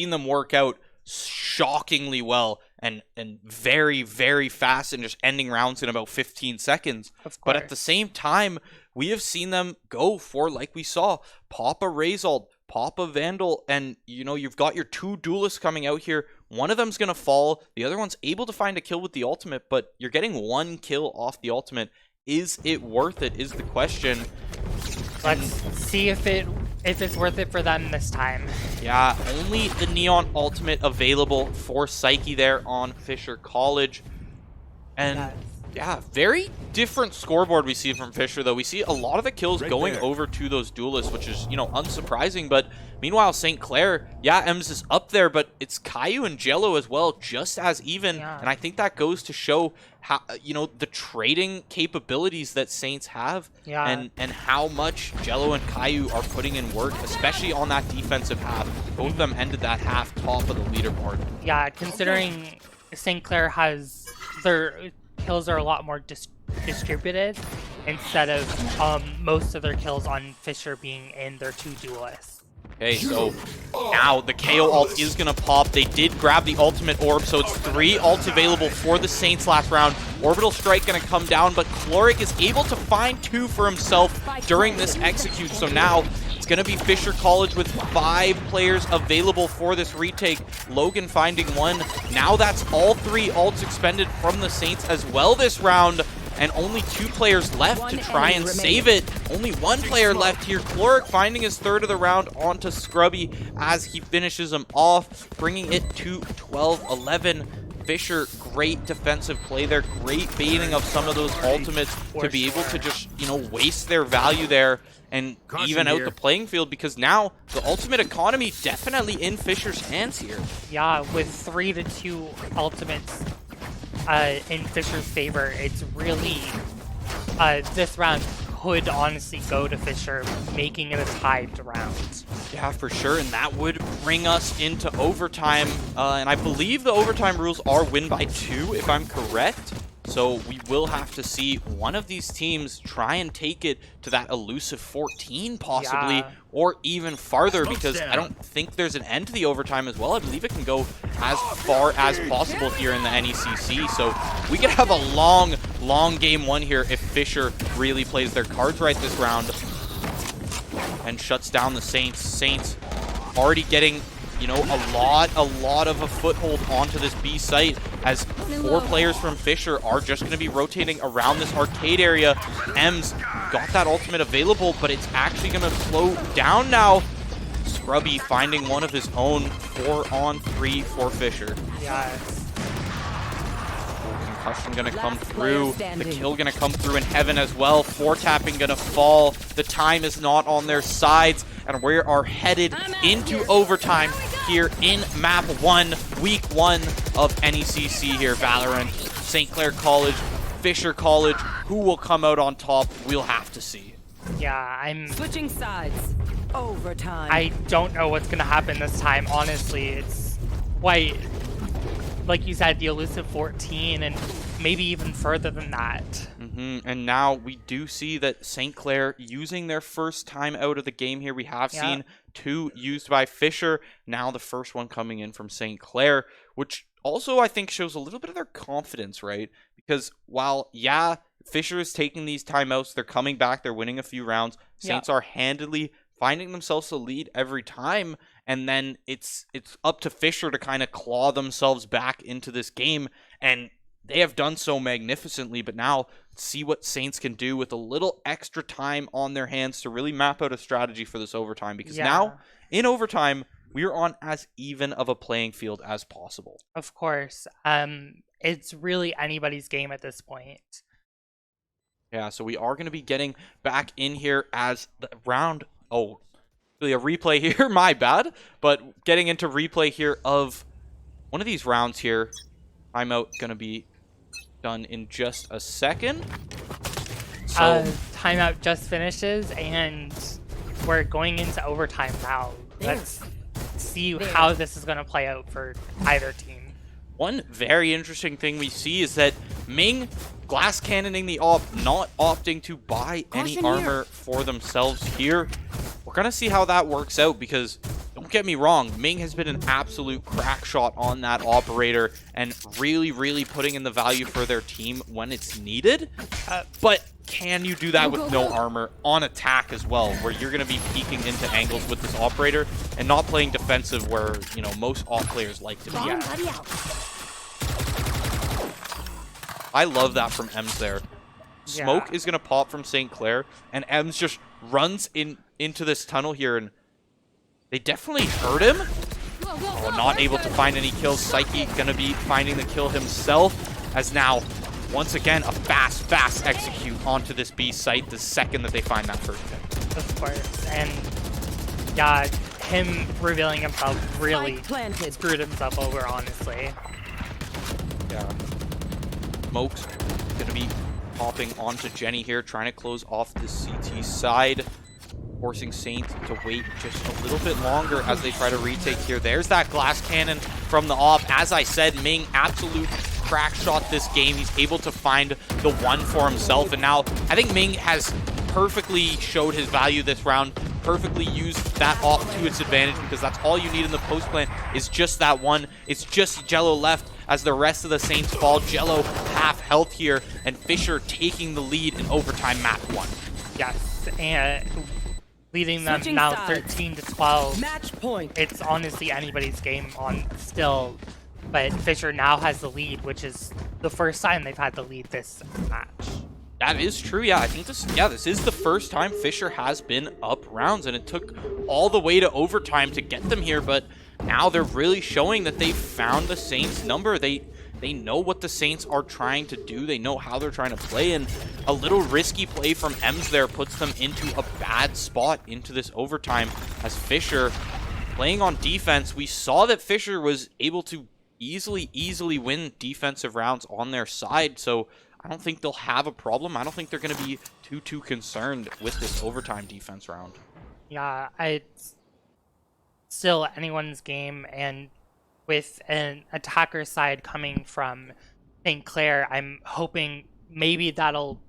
them work out shockingly well and very, very fast and just ending rounds in about 15 seconds. But at the same time, we have seen them go for, like we saw, pop a Razald, pop a Vandal, and, you know, you've got your 2 duelists coming out here. One of them's going to fall. The other one's able to find a kill with the ultimate, but you're getting 1 kill off the ultimate. Is it worth it, is the question. Let's see if it's worth it for them this time. Yeah, only the Neon ultimate available for Psyche there on Fisher College. And yeah, very different scoreboard we see from Fisher, though. We see a lot of the kills going over to those duelists, which is, you know, unsurprising. But meanwhile, St. Clair, yeah, Ems is up there, but it's Caillou and Jello as well, just as even. Yeah. And I think that goes to show how, you know, the trading capabilities that Saints have, Yeah. and how much Jello and Caillou are putting in work, especially on that defensive half. Both of them ended that half top of the leaderboard. Yeah, considering St. Clair has their kills are a lot more distributed instead of most of their kills on Fisher being in their 2 duelists. Okay, so now the KO ult is going to pop. They did grab the ultimate orb, so it's 3 ults available for the Saints last round. Orbital Strike going to come down, but Chloric is able to find 2 for himself during this execute. So now it's going to be Fisher College with 5 players available for this retake. Logan finding 1. Now that's all 3 ults expended from the Saints as well this round. And only 2 players left to try and save it. Only 1 player left here. Chloric finding his 3rd of the round onto Scrubby as he finishes him off, bringing it to 12-11. Fisher, great defensive play there. Great baiting of some of those ultimates to be able to just, you know, waste their value there and even out the playing field, because now the ultimate economy definitely in Fisher's hands here. Yeah, with 3-2 ultimates in Fisher's favor, it's really this round could honestly go to Fisher, making it a tied round. Yeah, for sure, and that would bring us into overtime, and I believe the overtime rules are win by 2, if I'm correct. So we will have to see one of these teams try and take it to that elusive 14 possibly, or even farther, because I don't think there's an end to the overtime as well. I believe it can go as far as possible here in the NECC. So we could have a long game 1 here if Fisher really plays their cards right this round and shuts down the Saints. Saints already getting, you know, a lot of a foothold onto this B site, as 4 players from Fisher are just going to be rotating around this arcade area. Ems got that ultimate available, but it's actually going to slow down now. Scrubby finding one of his own 4-on-3 for Fisher. Yes. Concussion gonna come through. The kill gonna come through in heaven as well. 4-tapping gonna fall. The time is not on their sides, and we are headed into overtime here in map 1, week 1 of NECC here. Valorant, St. Clair College, Fisher College. Who will come out on top? We'll have to see. Yeah, I'm Switching sides. Overtime. I don't know what's gonna happen this time, honestly. It's quite, like you said, the elusive 14 and maybe even further than that. And now we do see that St. Clair using their first time out of the game here. We have seen 2 used by Fisher. Now the first one coming in from St. Clair, which also I think shows a little bit of their confidence, right? Because while, yeah, Fisher is taking these timeouts, they're coming back, they're winning a few rounds. Saints are handily finding themselves a lead every time, and then it's up to Fisher to kind of claw themselves back into this game, and they have done so magnificently. But now see what Saints can do with a little extra time on their hands to really map out a strategy for this overtime, because now in overtime we are on as even of a playing field as possible. Of course. It's really anybody's game at this point. Yeah, so we are going to be getting back in here as the round. Oh, really a replay here, my bad. But getting into replay here of one of these rounds here. Timeout going to be done in just a second. So Timeout just finishes, and we're going into overtime now. Let's see how this is going to play out for either team. One very interesting thing we see is that Ming glass cannoning the op, not opting to buy any armor for themselves here. We're going to see how that works out, because don't get me wrong, Ming has been an absolute crack shot on that operator and really, really putting in the value for their team when it's needed. But can you do that with no armor on attack as well, where you're going to be peeking into angles with this operator and not playing defensive where, you know, most off players like to be at? I love that from Ems there. Smoke is going to pop from St. Clair, and Ems just runs into this tunnel here, and they definitely hurt him. Oh, not able to find any kills. Psyche going to be finding the kill himself, as now, once again, a fast execute onto this B site the second that they find that first kill. Of course, and yeah, him revealing himself really screwed himself over, honestly. Yeah. Smoke's going to be popping onto Jenny here, trying to close off the CT side, forcing Saint to wait just a little bit longer as they try to retake here. There's that glass cannon from the op. As I said, Ming, absolute crack shot this game. He's able to find the one for himself, and now I think Ming has perfectly showed his value this round, perfectly used that op to its advantage, because that's all you need in the post plant is just that one. It's just Jello left as the rest of the Saints fall. Jello half health here, and Fisher taking the lead in overtime map 1. Yes, and leading them now 13-12. Match point. It's honestly anybody's game on still, but Fisher now has the lead, which is the first time they've had the lead this match. That is true, yeah. I think this is the first time Fisher has been up rounds, and it took all the way to overtime to get them here, but now they're really showing that they found the Saints' number. They know what the Saints are trying to do. They know how they're trying to play, and a little risky play from Ems there puts them into a bad spot into this overtime. As Fisher playing on defense, we saw that Fisher was able to easily win defensive rounds on their side, so I don't think they'll have a problem. I don't think they're going to be too concerned with this overtime defense round. Yeah, it's still anyone's game, and with an attacker side coming from St. Clair, I'm hoping maybe that'll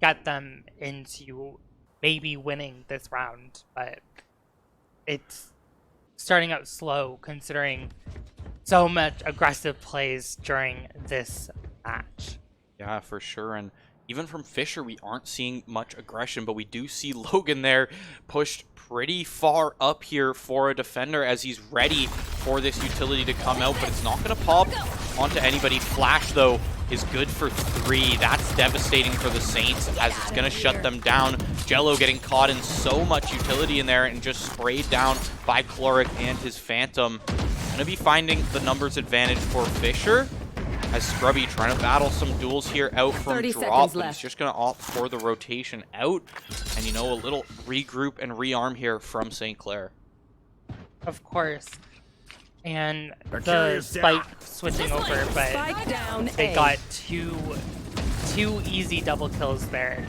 get them into maybe winning this round, but it's starting out slow considering so much aggressive plays during this match. Yeah, for sure. And even from Fisher, we aren't seeing much aggression, but we do see Logan there pushed pretty far up here for a defender as he's ready for this utility to come out, but it's not going to pop onto anybody. Flash, though, is good for 3. That's devastating for the Saints as it's going to shut them down. Jello getting caught in so much utility in there and just sprayed down by Chloric and his Phantom. Going to be finding the numbers advantage for Fisher as Scrubby trying to battle some duels here out from drop, but he's just going to opt for the rotation out. And, you know, a little regroup and rearm here from St. Clair. Of course. And the Spike switching over, but they got two easy double kills there.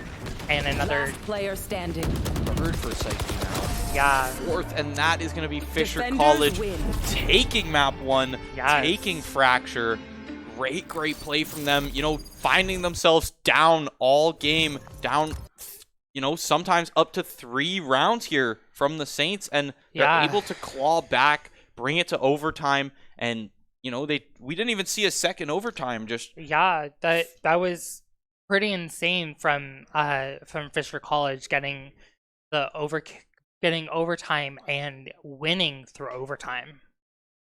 And another Last player standing. Third for Psyche now. Yeah. Fourth, and that is going to be Fisher Defenders College win. taking map 1, Yes. taking Fracture. Great play from them. You know, finding themselves down all game, down, you know, sometimes up to 3 rounds here from the Saints, and they're able to claw back, bring it to overtime, and you know we didn't even see a second overtime. Just that was pretty insane from Fisher College getting overtime and winning through overtime.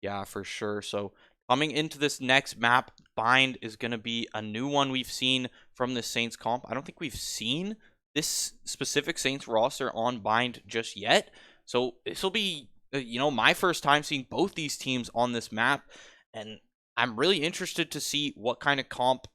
Yeah, for sure. So coming into this next map, Bind is going to be a new one we've seen from the Saints comp. I don't think we've seen this specific Saints roster on Bind just yet. So this will be, you know, my first time seeing both these teams on this map. And I'm really interested to see what kind of comp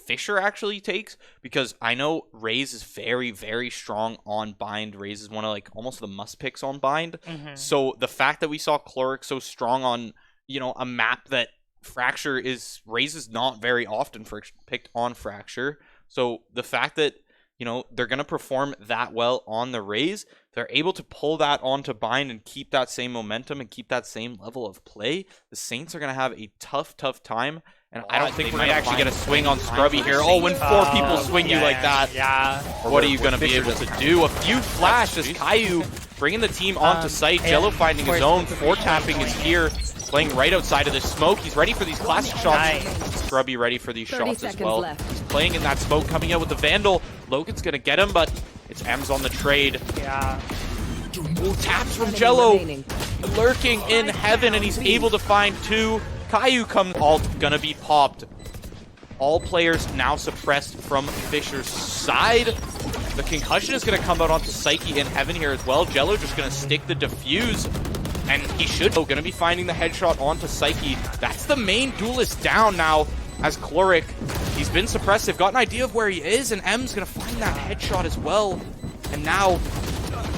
Fisher actually takes, because I know Raze is very, very strong on Bind. Raze is one of like almost the must picks on Bind. So the fact that we saw Chloric so strong on, you know, a map that Fracture is, Raze is not very often picked on Fracture. So the fact that, you know, they're going to perform that well on the Raze, they're able to pull that onto Bind and keep that same momentum and keep that same level of play. The Saints are going to have a tough time. And I don't think we're going to actually get a swing on Scrubby here. Oh, when 4 people swing you like that, what are you going to be able to do? A few flashes. Caillou bringing the team onto site. Jello finding his own. 4-tapping is here. Playing right outside of this smoke. He's ready for these classic shots. Scrubby ready for these shots as well. He's playing in that smoke, coming out with the Vandal. Logan's going to get him, but it's M's on the trade. Ooh, taps from Jello. Lurking in heaven, and he's able to find 2. Caillou comes, all gonna be popped. All players now suppressed from Fisher's side. The concussion is gonna come out onto Psyche in heaven here as well. Jello just gonna stick the defuse, and he should gonna be finding the headshot onto Psyche. That's the main duelist down now as Chloric. He's been suppressed. They've got an idea of where he is, and M's gonna find that headshot as well. And now,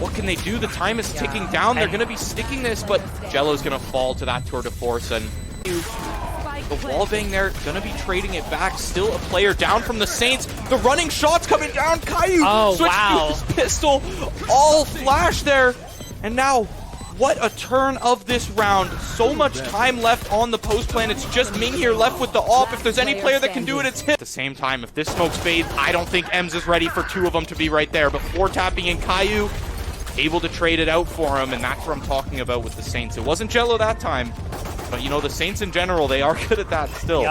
what can they do? The time is ticking down. They're gonna be sticking this, but Jello's gonna fall to that tour de force, and the wallbang there, gonna be trading it back. Still a player down from the Saints. The running shots coming down. Caillou switched to his pistol. All flash there. And now, what a turn of this round. So much time left on the post plan. It's just Ming here left with the AWP. If there's any player that can do it, it's him. At the same time, if this smoke fades, I don't think Ems is ready for 2 of them to be right there. But 4-tapping in Caillou, able to trade it out for him, and that's what I'm talking about with the Saints. It wasn't Jello that time, but you know, the Saints in general, they are good at that still.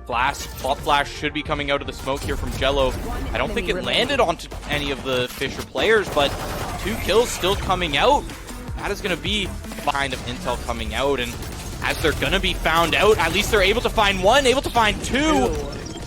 Pop flash should be coming out of the smoke here from Jello. I don't think it landed onto any of the Fisher players, but 2 kills still coming out. That is going to be kind of intel coming out, and as they're going to be found out, at least they're able to find 1, able to find 2.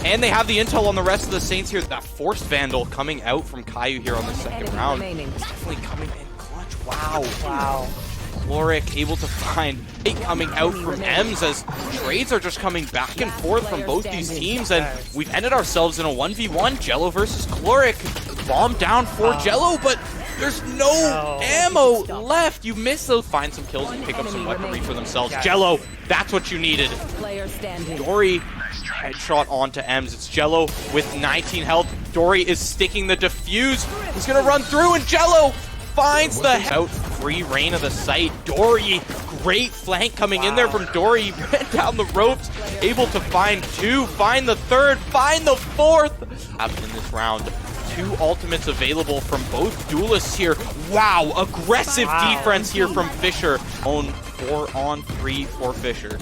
And they have the intel on the rest of the Saints here. That forced Vandal coming out from Caillou here on the second round. Definitely coming in clutch. Wow. Chloric able to find 8 coming out from Ems as trades are just coming back and forth from both these teams. And we've ended ourselves in a 1v1. Jello versus Chloric. Bomb down for Jello, but there's no ammo left. You miss those. Find some kills and pick up some weaponry for themselves. Jello, that's what you needed. Dory, headshot onto Ems. It's Jello with 19 health. Dory is sticking the defuse. He's going to run through, and Jello finds the out. Free reign of the site. Dory, great flank coming in there from Dory. He ran down the ropes, able to find 2, find the 3rd, find the 4th. In this round, 2 ultimates available from both duelists here. Wow, aggressive defense here from Fisher. Own 4-on-3 for Fisher.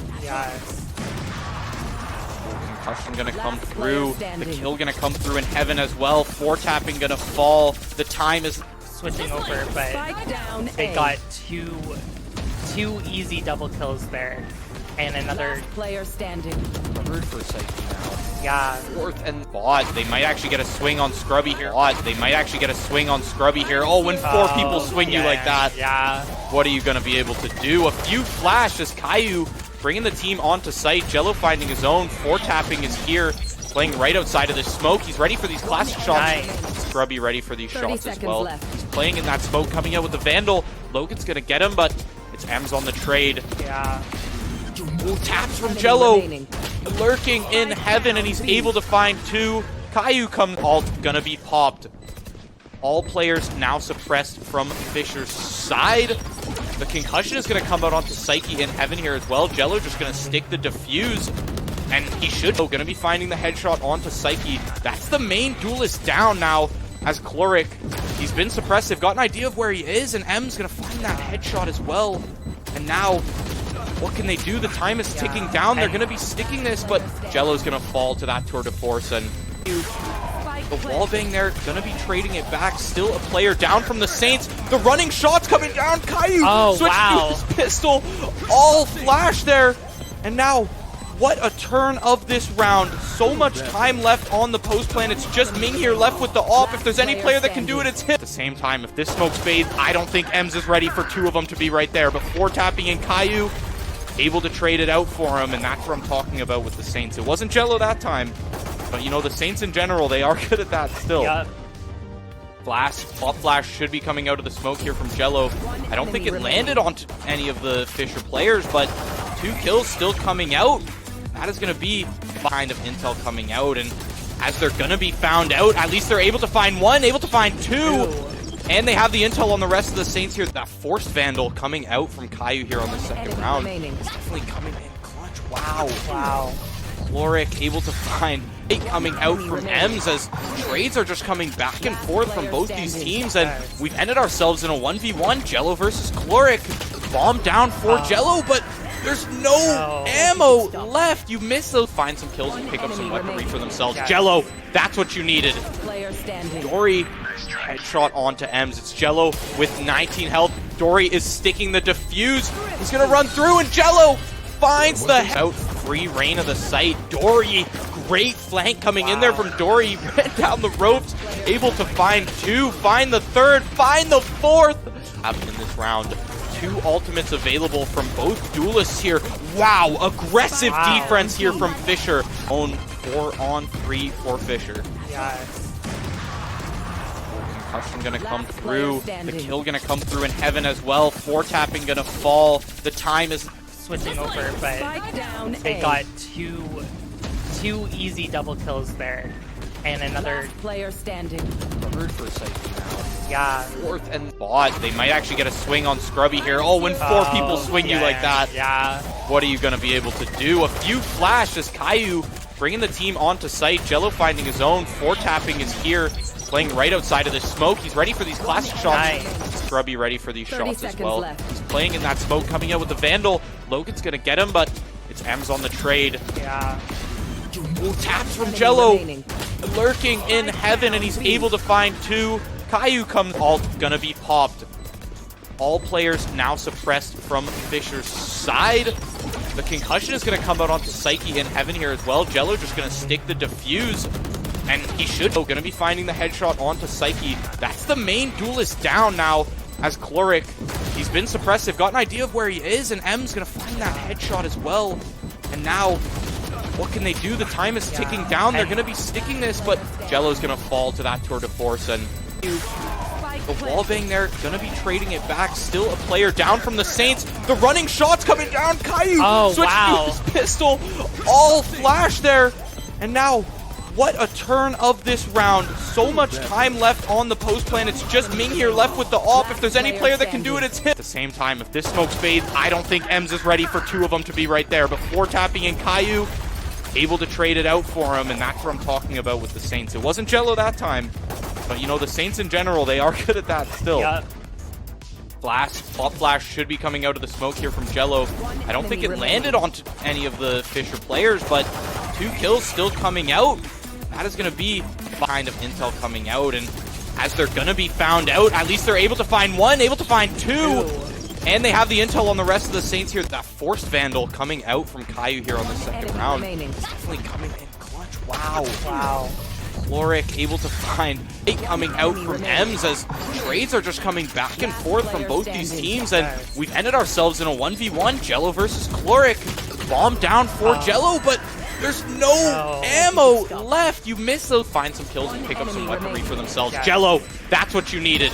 Concussion gonna come through. The kill gonna come through in heaven as well. 4-tapping gonna fall. The time is switching over, but they got two easy double kills there. And another, Player standing. Covered for Psyche now. yeah. Fourth and bot. They might actually get a swing on Scrubby here. They might actually get a swing on Scrubby here. Oh, when four people swing you like that, Yeah. what are you going to be able to do? A few flashes. Caillou bringing the team onto site. Jello finding his own. Four-tapping is here. Playing right outside of the smoke. He's ready for these classic shots. Nice. Scrubby ready for these 30 shots as seconds well. left. He's playing in that smoke, coming out with the Vandal. Logan's going to get him, but it's M's on the trade. Yeah. Ooh, taps from Enemy Jello. remaining. Lurking in heaven, and he's able to find two. Caillou comes, all gonna be popped. All players now suppressed from Fisher's side. The concussion is gonna come out onto Psyche in heaven here as well. Jello just gonna stick the defuse, and he should gonna be finding the headshot onto Psyche. That's the main duelist down now. As Chloric, he's been suppressed. They've got an idea of where he is, and M's gonna find that headshot as well. And now, what can they do? The time is ticking down. They're going to be sticking this, but Jello's going to fall to that tour de force. And the wallbang there, going to be trading it back. Still a player down from the Saints. The running shot's coming down. Caillou switching to his pistol. All flash there. And now, what a turn of this round. So much time left on the post plan. It's just Ming here left with the AWP. If there's any player that can do it, it's him. At the same time, if this smoke fades, I don't think Ems is ready for two of them to be right there. But four tapping in Caillou, able to trade it out for him, and that's what I'm talking about with the Saints. It wasn't Jello that time, but you know, the Saints in general, they are good at that still. Yeah. Pop flash should be coming out of the smoke here from Jello. I don't think it landed onto any of the Fisher players, but 2 kills still coming out. That is going to be kind of intel coming out, and as they're going to be found out, at least they're able to find one, able to find two. And they have the intel on the rest of the Saints here. That forced Vandal coming out from Caillou here on the second round. It's definitely coming in clutch. Wow. Wow. Chloric able to find it coming out from Ems, as trades are just coming back and forth from both these teams. And we've ended ourselves in a 1v1. Jello versus Chloric. Bomb down for Jello, but there's no ammo left. You miss those. Find some kills and pick up some weaponry for themselves. Jello, that's what you needed. Player standing. Dory, headshot onto Ems. It's Jello with 19 health. Dory is sticking the defuse. He's going to run through, and Jello finds the out free reign of the site. Dory, great flank coming in there from Dory. Ran down the ropes, able to find two, find the third, find the fourth. In this round, 2 ultimates available from both duelists here. Wow, aggressive defense here from Fisher. Own 4-on-3 for Fisher. Concussion gonna come through. The kill gonna come through in heaven as well. 4-tapping gonna fall. The time is Switching over, but they got two easy double kills there. And another player standing. covered for Psyche now. Yeah. Fourth and bot. They might actually get a swing on Scrubby here. Oh, when 4 people swing you like that, Yeah. what are you going to be able to do? A few flashes. Caillou bringing the team onto site. Jello finding his own. 4-tapping is here. Playing right outside of the smoke. He's ready for these classic shots. Nice. Scrubby ready for these 30 shots as seconds well. left. He's playing in that smoke, coming out with the Vandal. Logan's going to get him, but it's M's on the trade. Yeah. Ooh, taps from Enemy Jello. remaining. Lurking in heaven, and he's able to find two. Caillou comes, all gonna be popped. All players now suppressed from Fisher's side. The concussion is gonna come out onto Psyche in heaven here as well. Jello just gonna stick the defuse, and he should gonna be finding the headshot onto Psyche. That's the main duelist down now. As Chloric, he's been suppressed. They've got an idea of where he is, and M's gonna find that headshot as well. And now, what can they do? The time is ticking down. They're going to be sticking this, but Jello's going to fall to that tour de force. And the wallbang there, going to be trading it back. Still a player down from the Saints. The running shot's coming down. Caillou switching to his pistol. All flash there. And now, what a turn of this round. So much time left on the post plan. It's just Ming here left with the AWP. If there's any player that can do it, it's him. At the same time, if this smoke fades, I don't think Ems is ready for 2 of them to be right there. But 4-tapping in Caillou, able to trade it out for him, and that's what I'm talking about with the Saints. It wasn't Jello that time, but you know, the Saints in general, they are good at that still. Pop flash should be coming out of the smoke here from Jello. I don't think it landed onto any of the Fisher players, but 2 kills still coming out. That is going to be kind of intel coming out, and as they're going to be found out, at least they're able to find one, able to find two. And they have the intel on the rest of the Saints here. That forced Vandal coming out from Caillou here on the second round. It's definitely coming in clutch. Wow. Wow. Floric able to find it coming out from Ems as trades are just coming back and forth from both these teams, and we've ended ourselves in a 1v1. Jello versus Chloric. Bomb down for Jello, but there's no ammo left. You miss those. Find some kills and pick up some weaponry for themselves. Jello, that's what you needed.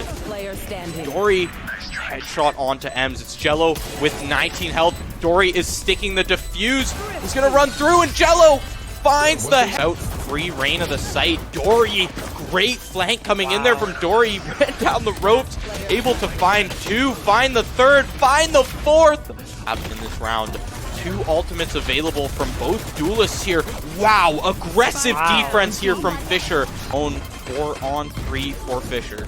Dory, headshot onto Ems. It's Jello with 19 health. Dory is sticking the defuse. He's going to run through, and Jello finds the out free reign of the site. Dory, great flank coming in there from Dory. Ran down the ropes, able to find two, find the third, find the fourth. In this round, 2 ultimates available from both duelists here. Wow, aggressive defense here from Fisher. Own 4-on-3 for Fisher.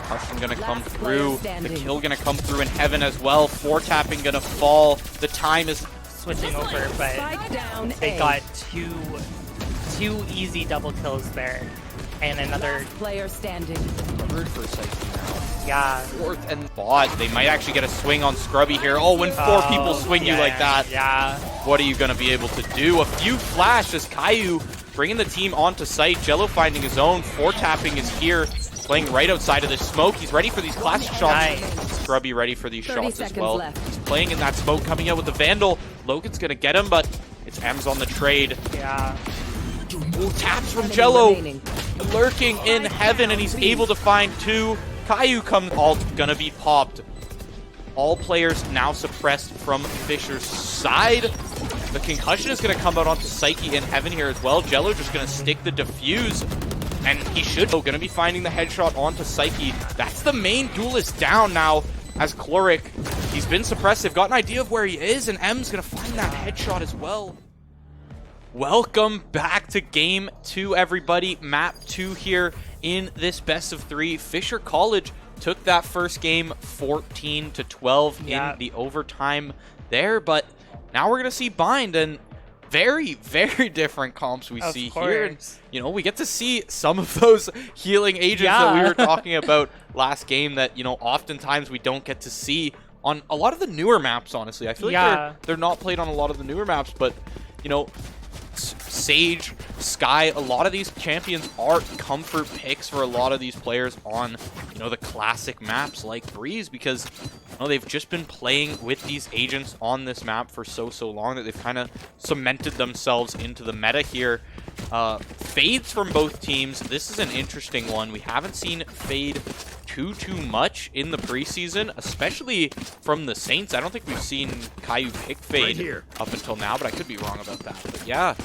Concussion gonna come through. The kill gonna come through in heaven as well. 4-tapping gonna fall. The time is switching over, but they got two easy double kills there, and another player standing. third for Psyche now. Yeah. Fourth and bot. They might actually get a swing on Scrubby here. Oh, when 4 people swing you like that, what are you gonna be able to do? A few flash as Caillou bringing the team onto site. Jello finding his own. 4-tapping is here, playing right outside of this smoke. He's ready for these classic shots. Scrubby ready for these shots as well. He's playing in that smoke, coming out with the Vandal. Logan's gonna get him, but it's Ems on the trade. Ooh, taps from Jello, lurking in heaven, and he's able to find 2. Caillou comes, all gonna be popped. All players now suppressed from Fisher's side. The concussion is gonna come out onto Psyche in heaven here as well. Jello just gonna stick the defuse, and he should gonna be finding the headshot onto Psyche. That's the main duelist down now as Chloric. He's been suppressed. They've got an idea of where he is, and M's gonna find that headshot as well. Welcome back to Game 2, everybody. Map 2 here in this best of 3. Fisher College took that first game 14-12 in the overtime there, but now we're gonna see Bind, and very, very different comps we see here. And, you know, we get to see some of those healing agents that we were talking about last game that, you know, oftentimes we don't get to see on a lot of the newer maps, honestly. I feel like they're not played on a lot of the newer maps, but, you know, Sage, Sky, a lot of these champions are comfort picks for a lot of these players on, you know, the classic maps like Breeze, because, you know, they've just been playing with these agents on this map for so long that they've kind of cemented themselves into the meta here. Fades from both teams. This is an interesting one. We haven't seen Fade too much in the preseason, especially from the Saints. I don't think we've seen Caillou pick Fade up until now, but I could be wrong about that. But yeah,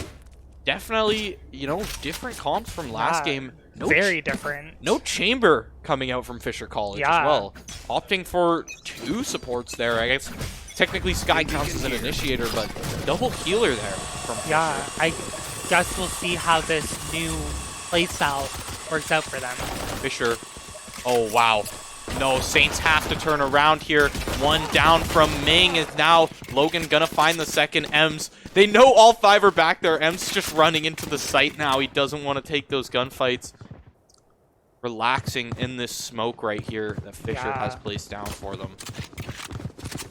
definitely, you know, different comps from last game. Very different. No Chamber coming out from Fisher College as well. Opting for 2 supports there. I guess technically Sky counts as an initiator, but double healer there from Fisher. I guess we'll see how this new playstyle works out for them. Fisher. Oh, wow. No, Saints have to turn around here. 1 down from Ming is now Logan gonna find the second. Ems. They know all 5 are back there. Ems just running into the site now. He doesn't want to take those gunfights. Relaxing in this smoke right here that Fisher has placed down for them.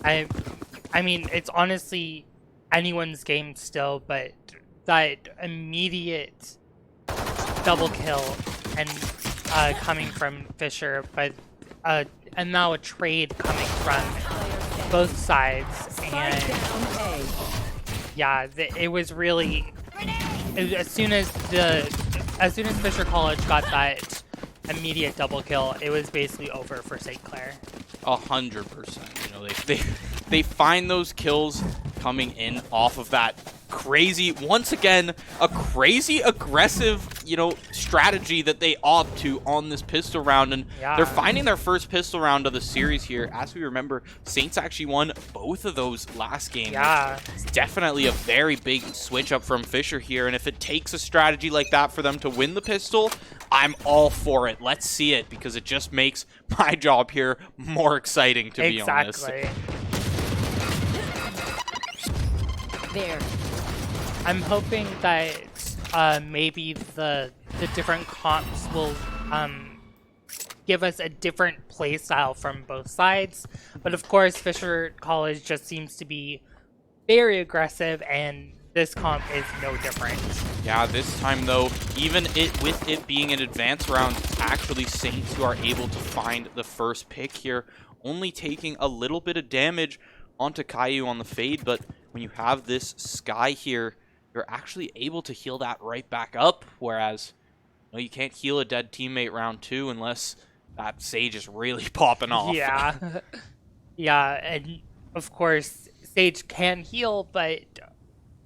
I mean, it's honestly anyone's game still, but that immediate double kill and coming from Fisher, but and now a trade coming from both sides, and yeah, it was really as soon as Fisher College got that immediate double kill, it was basically over for St. Clair. 100%. You know, they find those kills coming in off of that crazy, once again, a crazy aggressive, you know, strategy that they opt to on this pistol round, and they're finding their first pistol round of the series here. As we remember, Saints actually won both of those last games. It's definitely a very big switch up from Fisher here, and if it takes a strategy like that for them to win the pistol, I'm all for it. Let's see it, because it just makes my job here more exciting, to be honest. There. I'm hoping that maybe the different comps will give us a different play style from both sides. But of course, Fisher College just seems to be very aggressive, and this comp is no different. Yeah, this time though, even with it being an advanced round, it's actually Saints who are able to find the first pick here, only taking a little bit of damage onto Caillou on the fade, but when you have this Sky here, you're actually able to heal that right back up, whereas you can't heal a dead teammate round 2 unless that Sage is really popping off. Yeah. Yeah, and of course, Sage can heal, but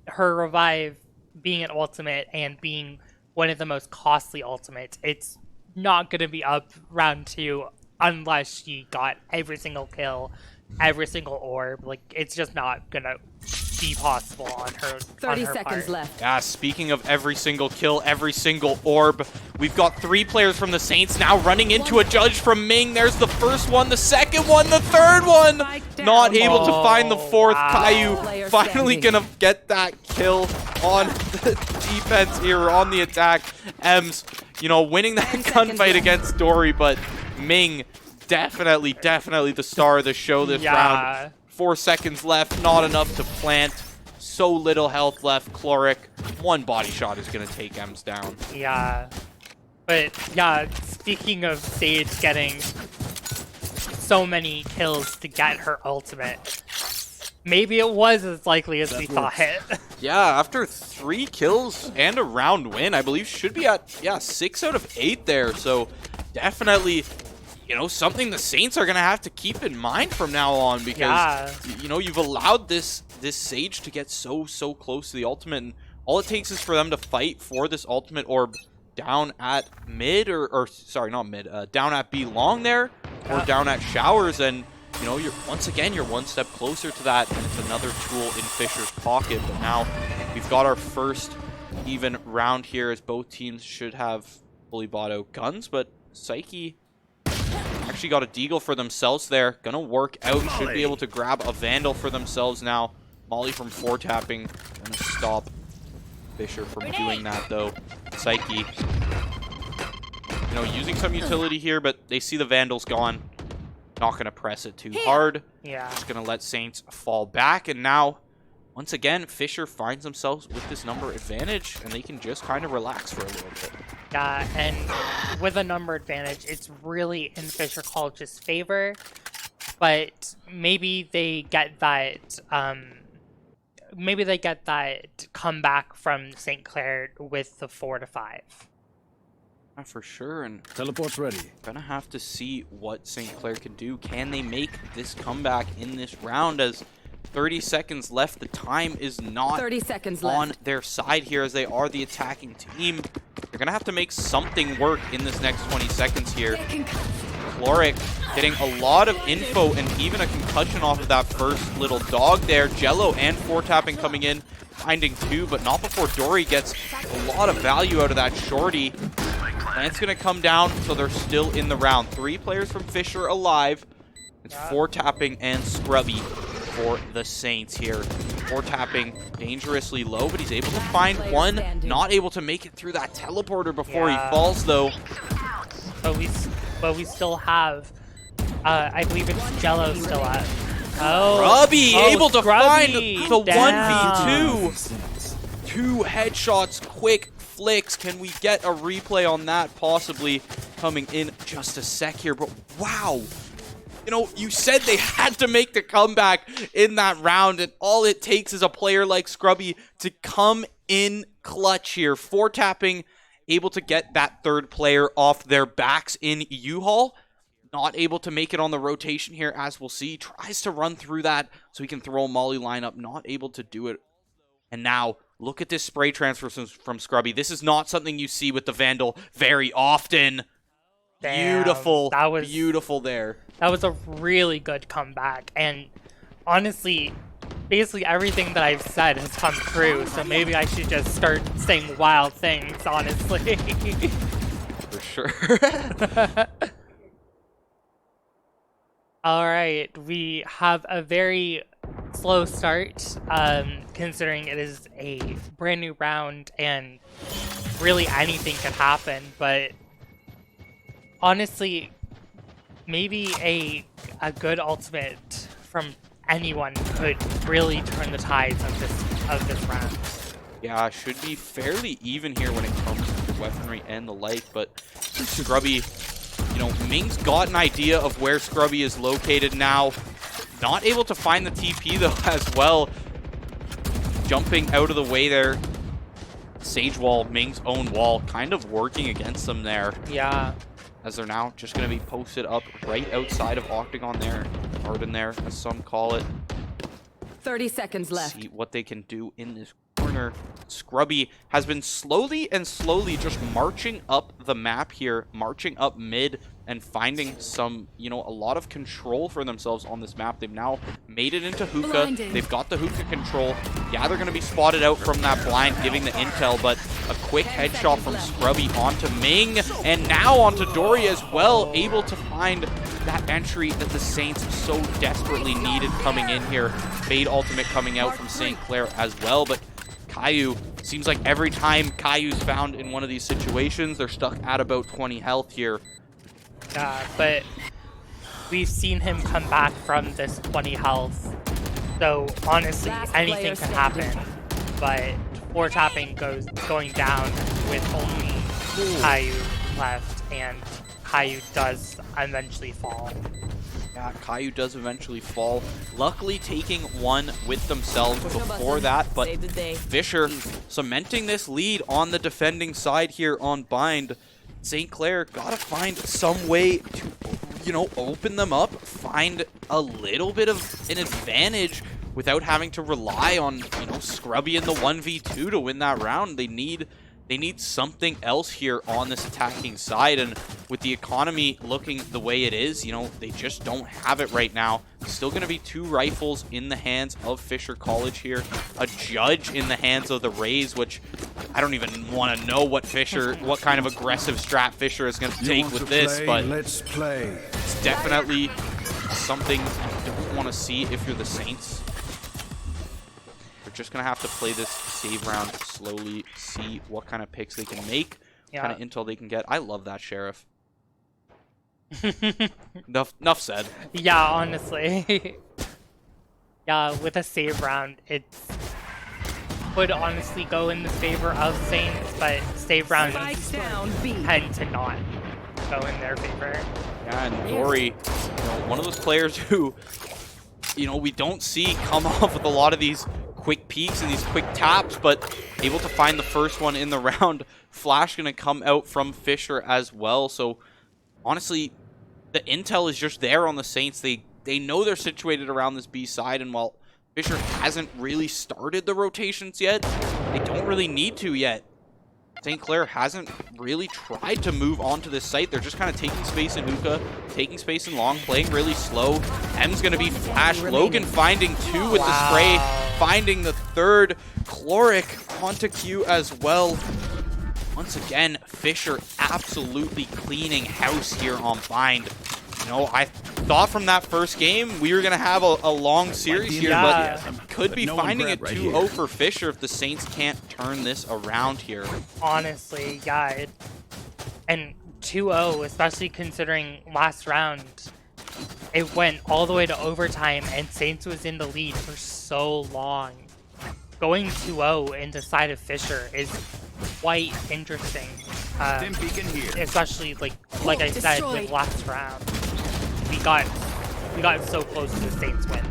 her revive being an ultimate and being one of the most costly ultimates, it's not going to be up round 2 unless she got every single kill, every single orb. Like, it's just not going to be possible on her 30 seconds part. left. Yeah, speaking of every single kill, every single orb, we've got 3 players from the Saints now running into a judge from Ming. There's the first one, the second one, the third one! Not able to find the fourth. Wow. Caillou Player finally standing. gonna get that kill on the defense here, on the attack. Ems, winning that 10 seconds gunfight left. against Dory, but Ming definitely the star of the show this round. 4 seconds left, not enough to plant. So little health left. Chloric, 1 body shot is going to take Ems down. Yeah. But, yeah, speaking of Sage getting so many kills to get her ultimate, maybe it was as likely as we thought it. Yeah, after 3 kills and a round win, I believe should be at, 6 out of 8 there. So definitely, something the Saints are going to have to keep in mind from now on, because, you've allowed this Sage to get so close to the ultimate, and all it takes is for them to fight for this ultimate orb down at mid, or sorry, not mid, down at B long there, or down at showers, and you're once again, you're 1 step closer to that, and it's another tool in Fisher's pocket. But now we've got our first even round here, as both teams should have fully bought out guns, but Psyche actually got a deagle for themselves there. Gonna work out, should be able to grab a Vandal for themselves now. Molly from 4-tapping, gonna stop Fisher from doing that though. Psyche, using some utility here, but they see the Vandal's gone. Not gonna press it too hard. Yeah. Just gonna let Saints fall back, and now, once again, Fisher finds themselves with this number advantage, and they can just kind of relax for a little bit. Yeah, and with a number advantage, it's really in Fisher College's favor, but maybe they get that comeback from St. Clair with the 4-5. For sure, and Teleport's ready. gonna have to see what St. Clair can do. Can they make this comeback in this round, as 30 seconds left? The time is not 30 seconds on left. their side here, as they are the attacking team. They're gonna have to make something work in this next 20 seconds here. Chloric getting a lot of info, and even a concussion off of that first little dog there. Jello and 4-tapping coming in, finding 2, but not before Dory gets a lot of value out of that shorty. Plant's gonna come down, so they're still in the round. 3 players from Fisher alive. It's 4-tapping and Scrubby for the Saints here. 4-tapping dangerously low, but he's able to find one. Not able to make it through that teleporter before he falls though. But we still have, I believe it's Jello still at. Oh, Scrubby able to find Scrubby! the Damn. 1v2. 2 headshots, quick flicks. Can we get a replay on that? Possibly coming in just a sec here, but wow. You said they had to make the comeback in that round, and all it takes is a player like Scrubby to come in clutch here. 4-tapping, able to get that 3rd player off their backs in U-Haul. Not able to make it on the rotation here, as we'll see. Tries to run through that so he can throw a Molly lineup. Not able to do it. And now, look at this spray transfer from Scrubby. This is not something you see with the Vandal very often. Damn, Beautiful. that was beautiful there. That was a really good comeback, and honestly, basically everything that I've said has come true, so maybe I should just start saying wild things, honestly. For sure. Alright, we have a very slow start, considering it is a brand new round, and really anything can happen, but honestly, maybe a good ultimate from anyone could really turn the tides of this round. Yeah, should be fairly even here when it comes to weaponry and the like, but Scrubby, you know, Ming's got an idea of where Scrubby is located now. Not able to find the TP though as well. Jumping out of the way there. Sage wall, Ming's own wall, kind of working against them there. Yeah. As they're now just going to be posted up right outside of Octagon there. Garden there, as some call it. 30 seconds left. See what they can do in this corner. Scrubby has been slowly just marching up the map here, marching up mid and finding some, you know, a lot of control for themselves on this map. They've now made it into hookah. Blinding. They've got the hookah control. Yeah, they're going to be spotted out from that blind, giving the intel, but a quick headshot from Scrubby onto Ming, and now onto Dory as well, able to find that entry that the Saints so desperately needed coming in here. Fade ultimate coming out from St. Clair as well, but Caillou, seems like every time Caillou's found in one of these situations, they're stuck at about 20 health here. But we've seen him come back from this 20 health. So honestly, anything can happen. But 4 tapping going down with only Caillou left, and Caillou does eventually fall. Yeah, Caillou does eventually fall. Luckily taking one with themselves before that, but Fisher cementing this lead on the defending side here on Bind. St. Clair gotta find some way to, you know, open them up, find a little bit of an advantage without having to rely on, you know, Scrubby in the 1v2 to win that round. They need something else here on this attacking side, and with the economy looking the way it is, you know, they just don't have it right now. Still going to be 2 rifles in the hands of Fisher College here, a judge in the hands of the Rays, which I don't even want to know what kind of aggressive strat Fisher is going to take with this, but let's play. It's definitely something you don't want to see if you're the Saints. They're just going to have to play this save round slowly, see what kind of picks they can make, kind of intel they can get. I love that Sheriff. Enough said. Yeah, honestly. Yeah, with a save round, it would honestly go in the favor of Saints, but save rounds tend to not go in their favor. Yeah, and Dory, you know, one of those players who, you know, we don't see come off with a lot of these quick peeks and these quick taps, but able to find the first one in the round. Flash going to come out from Fisher as well. So honestly, the intel is just there on the Saints. They know they're situated around this B side, and while Fisher hasn't really started the rotations yet, they don't really need to yet. St. Clair hasn't really tried to move onto this site. They're just kind of taking space in hookah, taking space in long, playing really slow. M's going to be flash. Logan finding 2 with the spray, finding the 3rd. Chloric onto Q as well. Once again, Fisher absolutely cleaning house here on Bind. You know, I thought from that first game we were going to have a long series here, but could be finding it 2-0 for Fisher if the Saints can't turn this around here. Honestly, yeah. And 2-0, especially considering last round, it went all the way to overtime and Saints was in the lead for so long. Going 2-0 into side of Fisher is quite interesting. Especially like I said with last round. We got so close to the Saints win.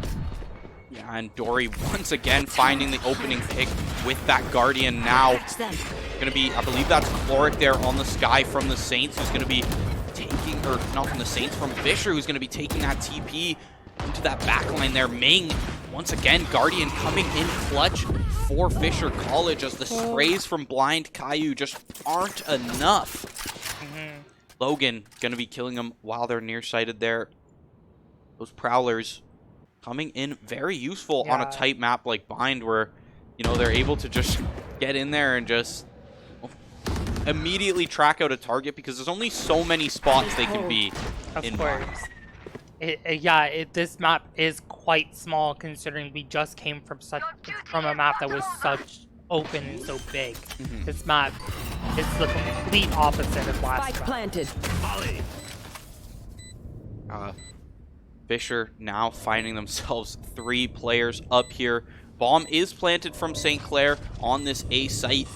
Yeah, and Dory once again finding the opening pick with that Guardian now. Gonna be, I believe that's Chloric there on the sky from the Saints, who's gonna be taking, or not from the Saints, from Fisher, who's gonna be taking that TP into that backline there. Ming, once again, Guardian coming in clutch for Fisher College as the sprays from Blind Caillou just aren't enough. Logan gonna be killing them while they're nearsighted there. Those Prowlers coming in very useful on a tight map like Bind, where, you know, they're able to just get in there and just immediately track out a target because there's only so many spots they can be in. Of course. This map is quite small considering we just came from a map that was such open and so big. This map is the complete opposite of last round. Planted. Fisher now finding themselves 3 players up here. Bomb is planted from St. Clair on this A site,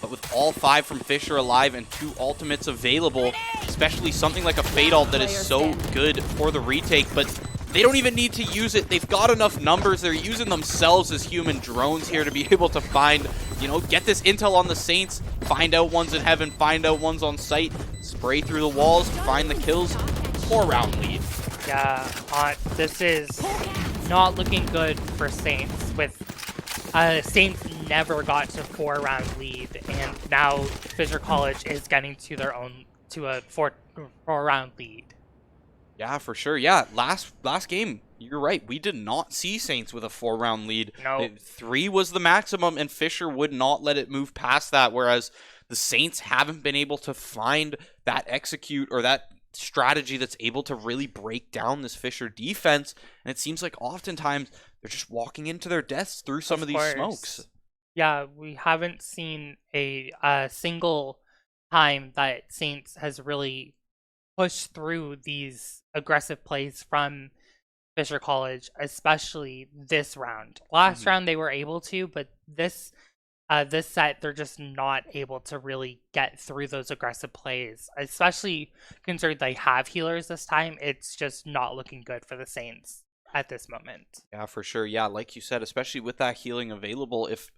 but with all 5 from Fisher alive and 2 ultimates available, especially something like a Fade ult that is so good for the retake, but they don't even need to use it. They've got enough numbers. They're using themselves as human drones here to be able to find, you know, get this intel on the Saints, find out ones in heaven, find out ones on site, spray through the walls, find the kills. 4-round lead. Yeah, this is not looking good for Saints. With Saints never got to 4-round lead, and now Fisher College is getting to a 4-round lead. Yeah, for sure. Yeah, last game, you're right. We did not see Saints with a 4-round lead. No. 3 was the maximum, and Fisher would not let it move past that, whereas the Saints haven't been able to find that execute or that strategy that's able to really break down this Fisher defense, and it seems like oftentimes they're just walking into their deaths through some of these smokes. Yeah, we haven't seen a single time that Saints has really pushed through these aggressive plays from Fisher College, especially this round. Last round they were able to, but this set they're just not able to really get through those aggressive plays, especially considering they have healers this time. It's just not looking good for the Saints at this moment. Yeah, for sure. Yeah, like you said, especially with that healing available, if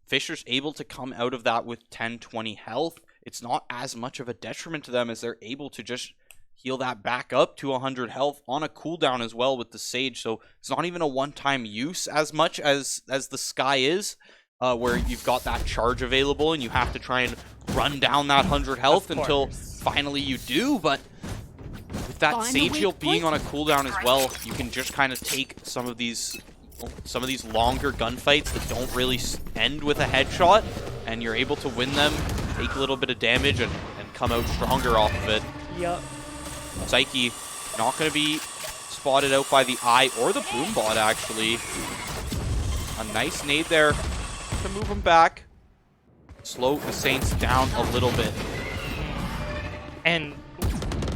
Fisher's able to come out of that with 10-20 health, it's not as much of a detriment to them as they're able to just heal that back up to 100 health on a cooldown as well with the Sage. So it's not even a one-time use as much as the Sky is, where you've got that charge available and you have to try and run down that 100 health until finally you do. But with that Sage heal being on a cooldown as well, you can just kind of take some of these longer gunfights that don't really end with a headshot, and you're able to win them, take a little bit of damage, and come out stronger off of it. Yep. Psyche not going to be spotted out by the Eye or the Boom Bot, actually. A nice nade there to move them back. Slow the Saints down a little bit. And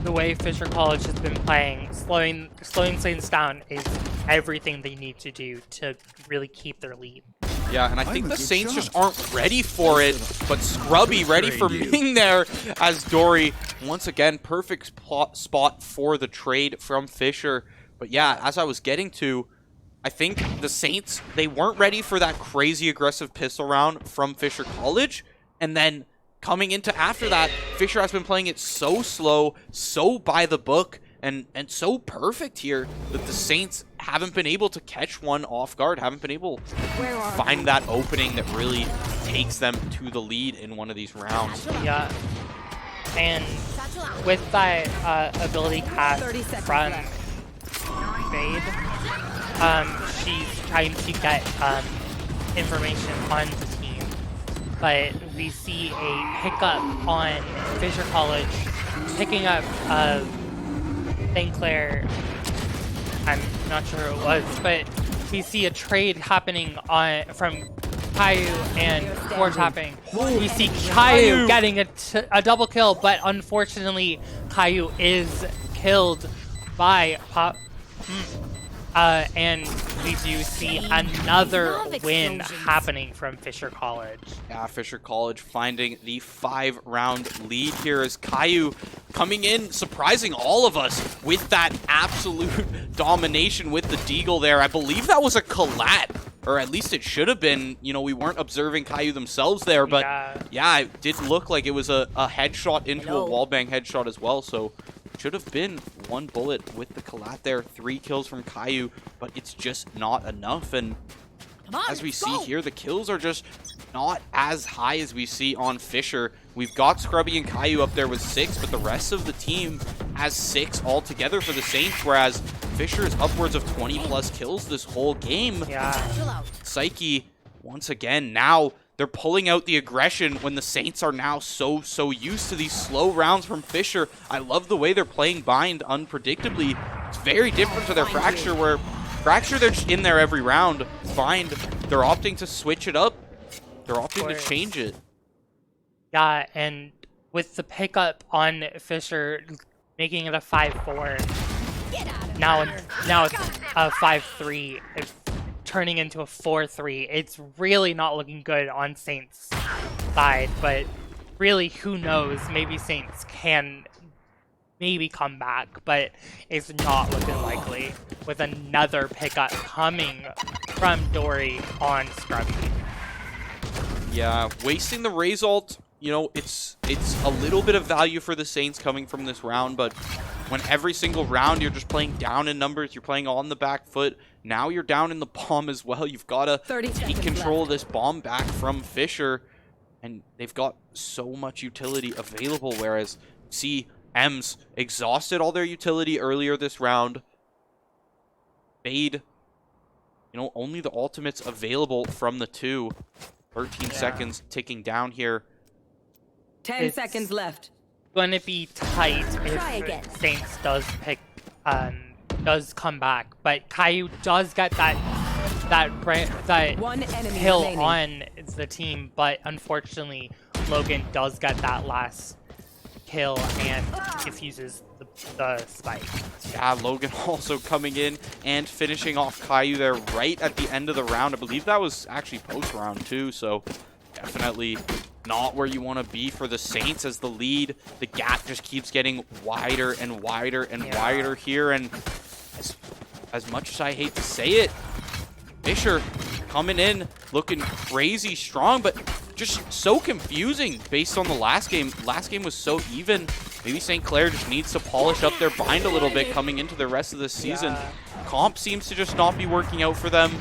the way Fisher College has been playing, slowing Saints down is everything they need to do to really keep their lead. Yeah, and I think the Saints just aren't ready for it, but Scrubby ready for Ming there as Dory, once again, perfect spot for the trade from Fisher. But yeah, as I was getting to, I think the Saints, they weren't ready for that crazy aggressive pistol round from Fisher College, and then coming into after that, Fisher has been playing it so slow, so by the book, and so perfect here that the Saints haven't been able to catch one off guard, haven't been able to find that opening that really takes them to the lead in one of these rounds. Yeah, and with that ability path from Fade, she's trying to get information on the team, but we see a hiccup on Fisher College picking up St. Clair. I'm not sure who it was, but we see a trade happening from Caillou and Forge happening. We see Caillou getting a double kill, but unfortunately Caillou is killed by Pop. And we do see another win happening from Fisher College. Yeah, Fisher College finding the 5-round lead here as Caillou coming in, surprising all of us with that absolute domination with the Deagle there. I believe that was a collat, or at least it should have been. You know, we weren't observing Caillou themselves there, but yeah, it did look like it was a headshot into a wallbang headshot as well, so should have been one bullet with the collat there. 3 kills from Caillou, but it's just not enough. And as we see here, the kills are just not as high as we see on Fisher. We've got Scrubby and Caillou up there with 6, but the rest of the team has 6 altogether for the Saints, whereas Fisher is upwards of 20+ kills this whole game. Yeah. Psyche, once again, now they're pulling out the aggression when the Saints are now so used to these slow rounds from Fisher. I love the way they're playing Bind unpredictably. It's very different to their Fracture, where Fracture, they're just in there every round. Bind, they're opting to switch it up. They're opting to change it. Yeah, and with the pickup on Fisher, making it a 5-4. Now it's a 5-3. It's turning into a 4-3. It's really not looking good on Saints' side, but really, who knows? Maybe Saints can maybe come back, but it's not looking likely with another pickup coming from Dory on Scrubby. Yeah, wasting the Raze ult, you know, it's a little bit of value for the Saints coming from this round, but when every single round you're just playing down in numbers, you're playing on the back foot, now you're down in the bomb as well. You've got to take control of this bomb back from Fisher, and they've got so much utility available, whereas, see, Ems exhausted all their utility earlier this round. Made, you know, only the ultimates available from the two. 13 seconds ticking down here. 10 seconds left. Going to be tight if Saints does come back, but Caillou does get that One enemy kill remaining. on the team, but unfortunately Logan does get that last kill and diffuses the spike. Yeah, Logan also coming in and finishing off Caillou there right at the end of the round. I believe that was actually post-round too, so definitely not where you want to be for the Saints as the lead. The gap just keeps getting wider and wider and wider here, and as much as I hate to say it, Fisher coming in looking crazy strong, but just so confusing based on the last game. Last game was so even. Maybe St. Clair just needs to polish up their bind a little bit coming into the rest of the season. Comp seems to just not be working out for them.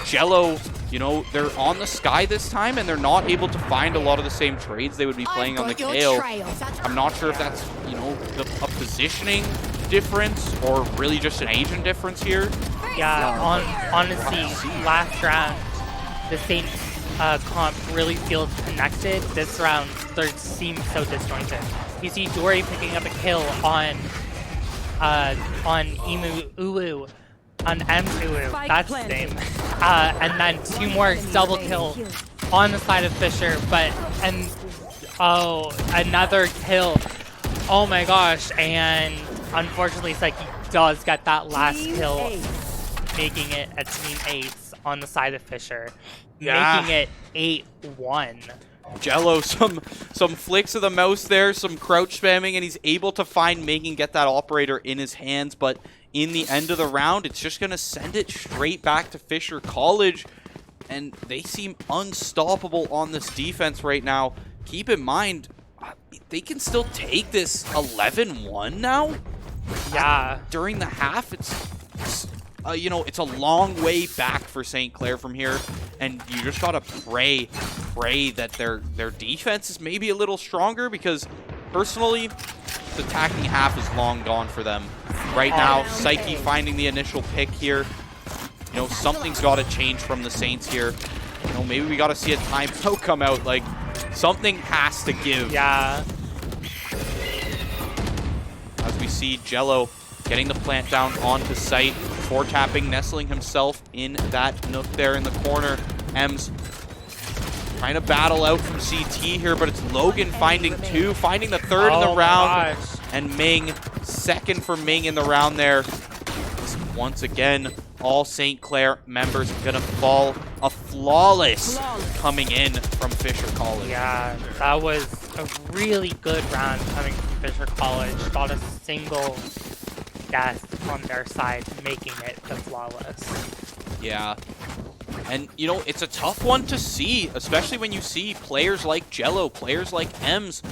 Jello, you know, they're on the Sky this time, and they're not able to find a lot of the same trades they would be playing on the KO. I'm not sure if that's, you know, a positioning difference or really just an agent difference here. Yeah, honestly, last round, the Saints comp really feels connected. This round, they seem so disjointed. You see Dory picking up a kill on Emu Ulu, on M's Ulu, that's his name. And then two more double kill on the side of Fisher, another kill. Oh my gosh, and unfortunately Psyche does get that last kill, making it a team ace on the side of Fisher, making it 8-1. Jello, some flicks of the mouse there, some crouch spamming, and he's able to find Megan, get that operator in his hands, but in the end of the round, it's just going to send it straight back to Fisher College, and they seem unstoppable on this defense right now. Keep in mind, they can still take this 11-1 now. Yeah. During the half, it's you know, it's a long way back for St. Clair from here, and you just gotta pray that their defense is maybe a little stronger, because personally, the attacking half is long gone for them. Right now, Psyche finding the initial pick here. You know, something's got to change from the Saints here. You know, maybe we got to see a timeout come out. Like, something has to give. Yeah. As we see Jello getting the plant down onto site, tapping, nestling himself in that nook there in the corner. Ems trying to battle out from CT here, but it's Logan finding two, finding the third in the round. And Ming, second for Ming in the round there. Once again, all St. Clair members gonna fall a flawless coming in from Fisher College. Yeah, that was a really good round coming from Fisher College. Got a single death on their side, making it the flawless. Yeah. And, you know, it's a tough one to see, especially when you see players like Jello, players like Ems,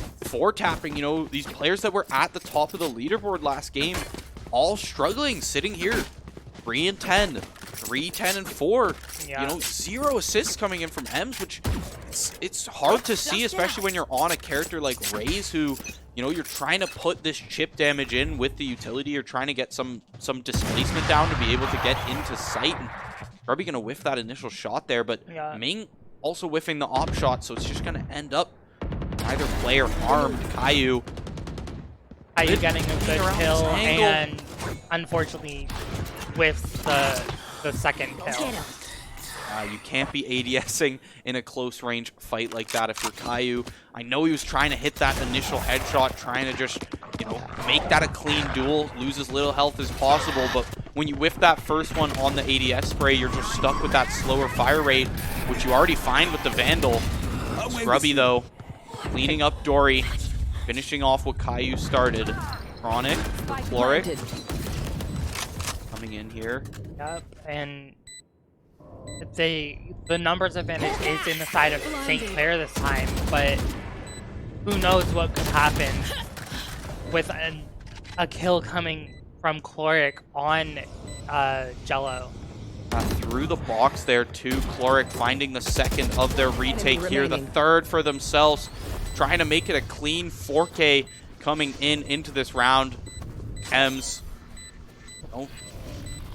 tapping, you know, these players that were at the top of the leaderboard last game, all struggling, sitting here. 3-10, 3-10-4. Yeah. You know, 0 assists coming in from Ems, which it's hard to see, especially when you're on a character like Raze, who, you know, you're trying to put this chip damage in with the utility. You're trying to get some displacement down to be able to get into sight. And probably going to whiff that initial shot there, but Ming also whiffing the op shot, so it's just going to end up either player harmed. Caillou getting a good kill, and unfortunately whiffs the second kill. You can't be ADSing in a close range fight like that if you're Caillou. I know he was trying to hit that initial headshot, trying to just, you know, make that a clean duel, lose as little health as possible, but when you whiff that first one on the ADS spray, you're just stuck with that slower fire rate, which you already find with the Vandal. Scrubby, though, cleaning up Dory, finishing off what Caillou started. Chronic, Chloric, coming in here. Yep, and the numbers advantage is in the side of St. Clair this time, but who knows what could happen with a kill coming from Chloric on Jello. Through the box there too, Chloric finding the second of their retake here, the third for themselves, trying to make it a clean 4K coming into this round. Ems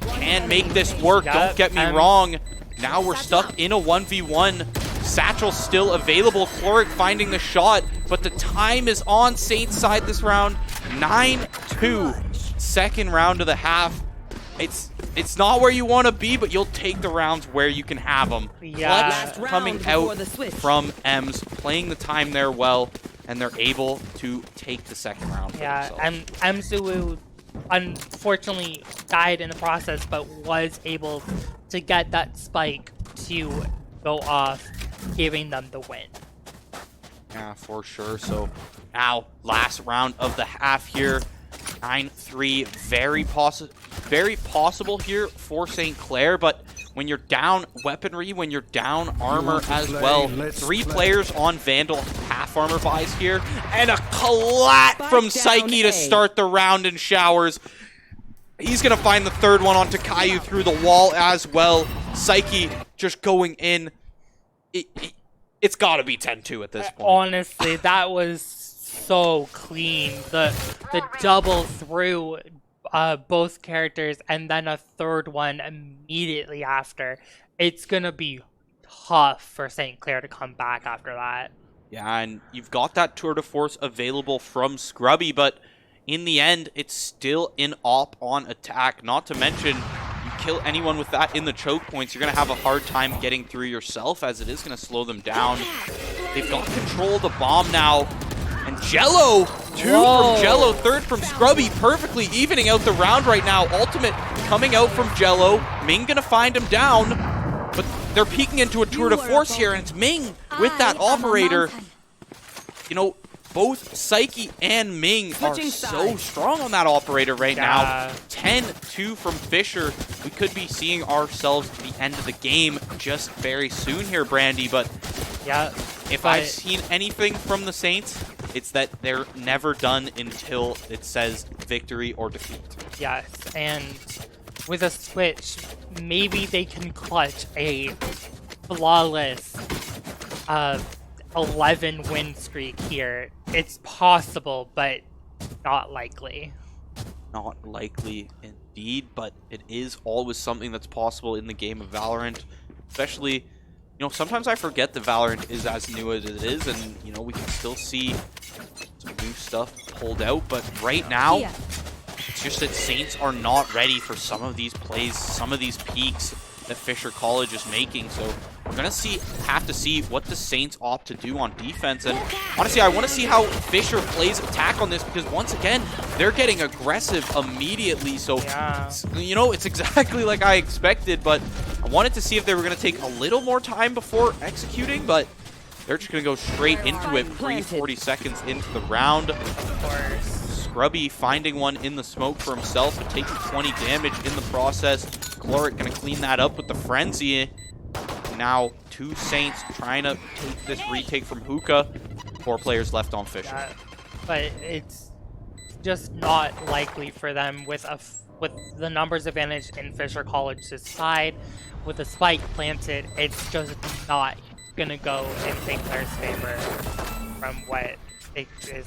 can make this work, don't get me wrong. Now we're stuck in a 1v1. Satchel still available. Chloric finding the shot, but the time is on Saints' side this round. 9-2. Second round of the half. It's not where you want to be, but you'll take the rounds where you can have them. Yeah. Clutch coming out from Ems, playing the time there well, and they're able to take the second round. Yeah, and Mzulu unfortunately died in the process, but was able to get that spike to go off, giving them the win. Yeah, for sure. So now, last round of the half here. 9-3, very possible here for St. Clair, but when you're down weaponry, when you're down armor as well, 3 players on Vandal half armor buys here, and a collat from Psyche to start the round in showers. He's going to find the third one onto Caillou through the wall as well. Psyche just going in. It's got to be 10-2 at this point. Honestly, that was so clean. The double through both characters and then a third one immediately after. It's gonna be tough for St. Clair to come back after that. Yeah, and you've got that tour de force available from Scrubby, but in the end, it's still an op on attack. Not to mention, you kill anyone with that in the choke points, you're gonna have a hard time getting through yourself, as it is gonna slow them down. They've got control of the bomb now. And Jello, 2 from Jello, 3rd from Scrubby, perfectly evening out the round right now. Ultimate coming out from Jello. Ming gonna find him down, but they're peeking into a tour de force here, and it's Ming with that operator. You know, both Psyche and Ming are so strong on that operator right now. 10-2 from Fisher. We could be seeing ourselves at the end of the game just very soon here, Brandy, but yeah, if I've seen anything from the Saints, it's that they're never done until it says victory or defeat. Yes, and with a switch, maybe they can clutch a flawless 11 win streak here. It's possible, but not likely. Not likely indeed, but it is always something that's possible in the game of Valorant, especially. You know, sometimes I forget that Valorant is as new as it is, and, you know, we can still see some new stuff pulled out, but right now, it's just that Saints are not ready for some of these plays, some of these peaks that Fisher College is making, so we're going to have to see what the Saints opt to do on defense, and honestly, I want to see how Fisher plays attack on this, because once again, they're getting aggressive immediately, so, you know, it's exactly like I expected, but I wanted to see if they were going to take a little more time before executing, but they're just going to go straight into it pre-40 seconds into the round. Of course. Scrubby finding one in the smoke for himself, but taking 20 damage in the process. Chloric going to clean that up with the Frenzy. Now, 2 Saints trying to take this retake from Hookah. 4 players left on Fisher. But it's just not likely for them with the numbers advantage in Fisher College's side. With a spike planted, it's just not gonna go in St. Clair's favor from what it is,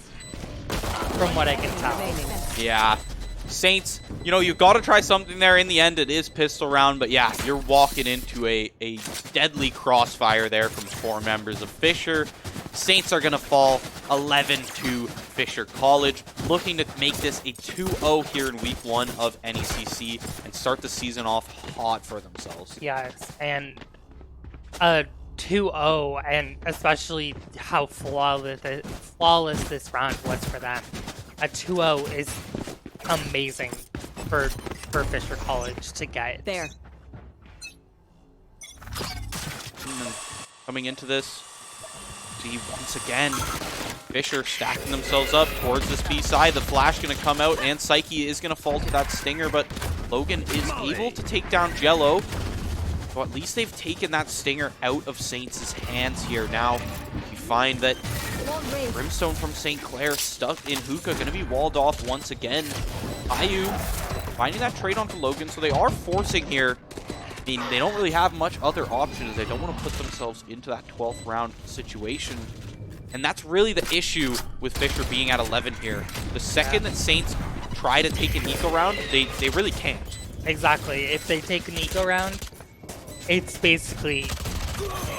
from what I can tell. Yeah. Saints, you know, you've got to try something there. In the end, it is pistol round, but yeah, you're walking into a deadly crossfire there from 4 members of Fisher. Saints are going to fall 11-2 Fisher College, looking to make this a 2-0 here in week 1 of NECC and start the season off hot for themselves. Yes, and a 2-0, and especially how flawless this round was for them. A 2-0 is amazing for Fisher College to get. There. Coming into this, see once again, Fisher stacking themselves up towards this B side. The flash going to come out, and Psyche is going to fall to that stinger, but Logan is able to take down Jello. So at least they've taken that stinger out of Saints' hands here. Now we find that Brimstone from St. Clair stuck in hookah, going to be walled off once again. Caillou finding that trade onto Logan, so they are forcing here. I mean, they don't really have much other options. They don't want to put themselves into that 12th round situation. And that's really the issue with Fisher being at 11 here. The second that Saints try to take an eco round, they really can't. Exactly. If they take an eco round, it's basically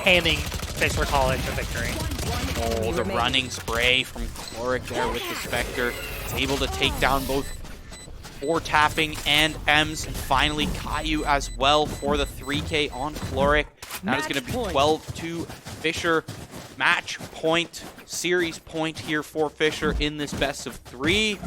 handing Fisher College a victory. Oh, the running spray from Chloric there with the Spectre. It's able to take down both 4-tapping and Ems, and finally Caillou as well for the 3K on Chloric. That is going to be 12-2 Fisher. Match point, series point here for Fisher in this best of 3.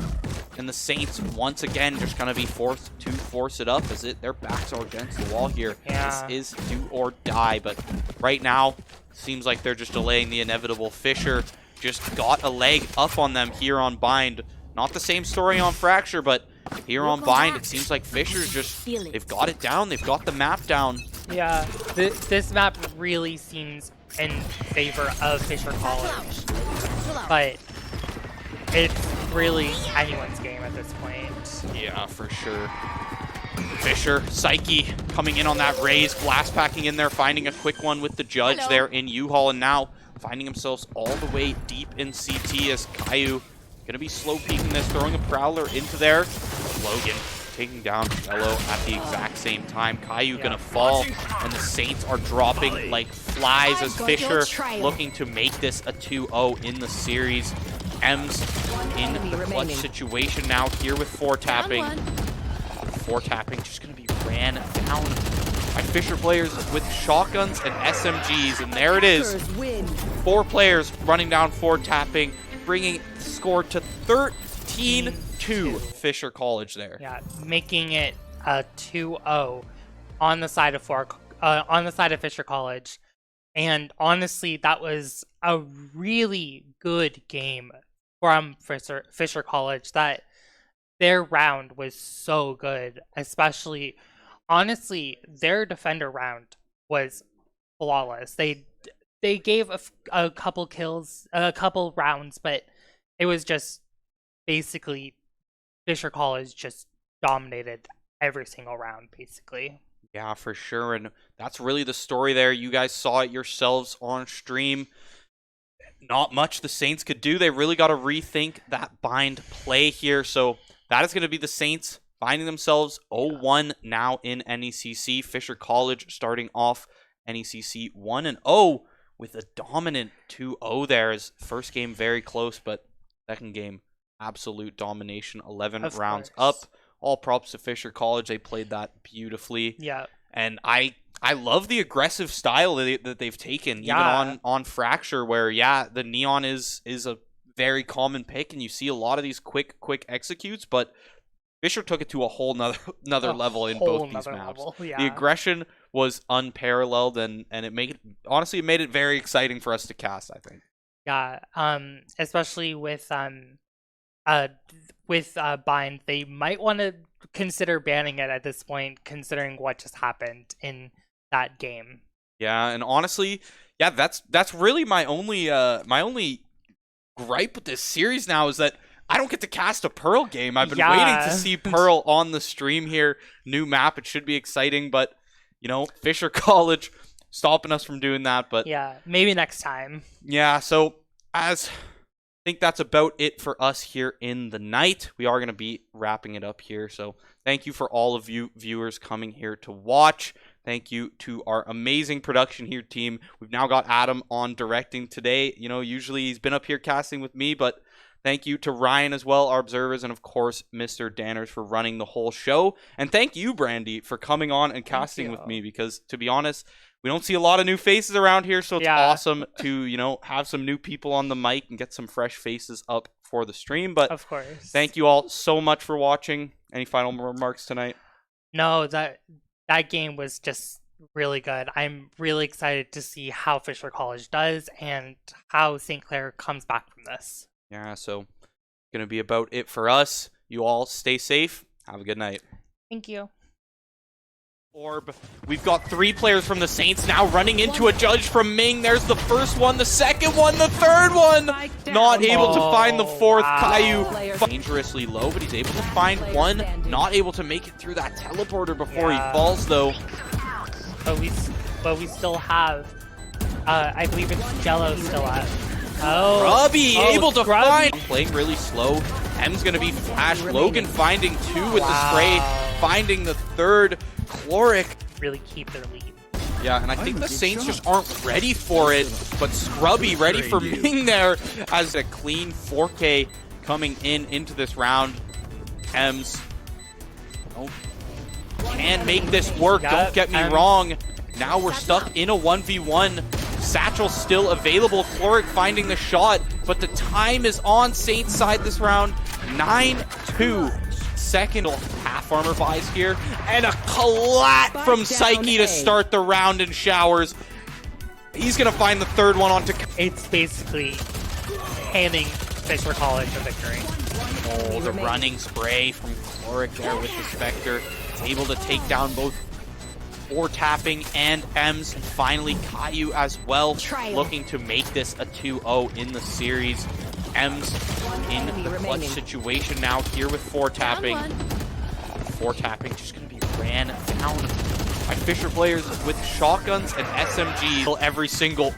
And the Saints, once again, just going to be forced to force it up as their backs are against the wall here. Yeah. This is do or die, but right now, seems like they're just delaying the inevitable. Fisher just got a leg up on them here on Bind. Not the same story on Fracture, but here on Bind, it seems like Fisher's just, they've got it down. They've got the map down. Yeah, this map really seems in favor of Fisher College, but it's really anyone's game at this point. Yeah, for sure. Fisher, Psyche coming in on that raise, blast packing in there, finding a quick one with the judge there in U-Haul, and now finding themselves all the way deep in CT as Caillou gonna be slow peeking this, throwing a Prowler into there. Logan taking down Jello at the exact same time. Caillou gonna fall, and the Saints are dropping like flies as Fisher looking to make this a 2-0 in the series. Ems in the clutch situation now here with 4-tapping. 4-tapping just gonna be ran down by Fisher players with shotguns and SMGs, and there it is. 4 players running down 4-tapping, bringing the score to 13-2 Fisher College there. Yeah, making it a 2-0 on the side of Fisher College. And honestly, that was a really good game from Fisher College. That their round was so good, especially, honestly, their defender round was flawless. They gave a couple kills, a couple rounds, but it was just basically Fisher College just dominated every single round, basically. Yeah, for sure, and that's really the story there. You guys saw it yourselves on stream. Not much the Saints could do. They really got to rethink that bind play here. So that is going to be the Saints finding themselves 0-1 now in NECC. Fisher College starting off NECC 1-0 with a dominant 2-0 there. As first game very close, but second game absolute domination. 11 rounds up. All props to Fisher College. They played that beautifully. Yeah. And I love the aggressive style that they've taken, even on Fracture, where, yeah, the Neon is a very common pick, and you see a lot of these quick executes, but Fisher took it to a whole nother level in both these maps. Yeah. The aggression was unparalleled, and it made it very exciting for us to cast, I think. Yeah, especially with Bind, they might want to consider banning it at this point, considering what just happened in that game. Yeah, and honestly, yeah, that's really my only gripe with this series now is that I don't get to cast a Pearl game. I've been waiting to see Pearl on the stream here. New map, it should be exciting, but Fisher College stopping us from doing that. But yeah, maybe next time. Yeah, so as I think that's about it for us here in the night. We are going to be wrapping it up here. So thank you for all of you viewers coming here to watch. Thank you to our amazing production here team. We've now got Adam on directing today. Usually he's been up here casting with me, but thank you to Ryan as well, our observers, and of course, Mr. Danners for running the whole show. And thank you, Brandy, for coming on and casting with me, because to be honest, we don't see a lot of new faces around here, so it's Yeah. awesome to, you know, have some new people on the mic and get some fresh faces up for the stream. But Of course. thank you all so much for watching. Any final remarks tonight? No, that game was just really good. I'm really excited to see how Fisher College does and how St. Clair comes back from this. Yeah, so going to be about it for us. You all stay safe. Have a good night. Thank you. Orb. We've got 3 players from the Saints now running into a judge from Ming. There's the first one, the second one, the third one. Not able to find the fourth. Wow. Caillou dangerously low, but he's able to find one. Not able to make it through that teleporter before he falls, though. But we still have, I believe it's Jello still at. Oh, Grubby able to Grubby. find. Playing really slow. M's going to be flashed. Logan finding 2 with the spray. Finding the third. Chloric. Really keep their lead. Yeah, and I think the Saints just aren't ready for it, but Scrubby ready for Ming there as a clean 4K coming into this round. Ems can make this work, don't get me wrong. Now we're stuck in a 1v1. Satchel still available. Chloric finding the shot, but the time is on Saints' side this round. 9-2. Second half armor buys here, and a collat from Psyche to start the round in showers. He's gonna find the third one onto. It's basically handing Fisher College a victory. Oh, the running spray from Chloric there with the Spectre. Able to take down both Or tapping and Ems, and finally Caillou as well, looking to make this a 2-0 in the series. Ems in the clutch situation now here with 4 tapping. 4 tapping just going to be ran down by Fisher players with shotguns and SMGs every single.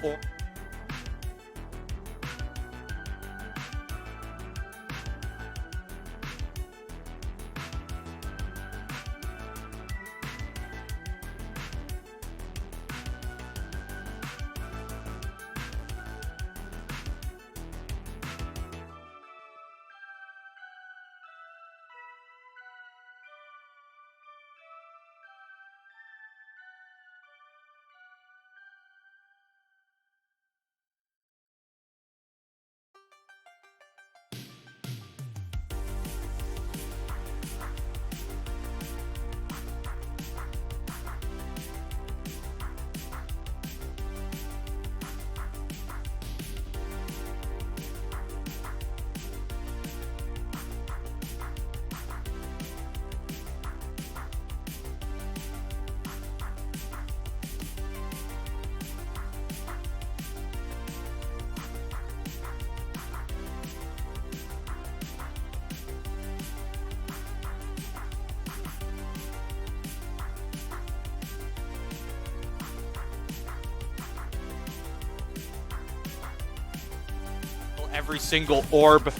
Every single orb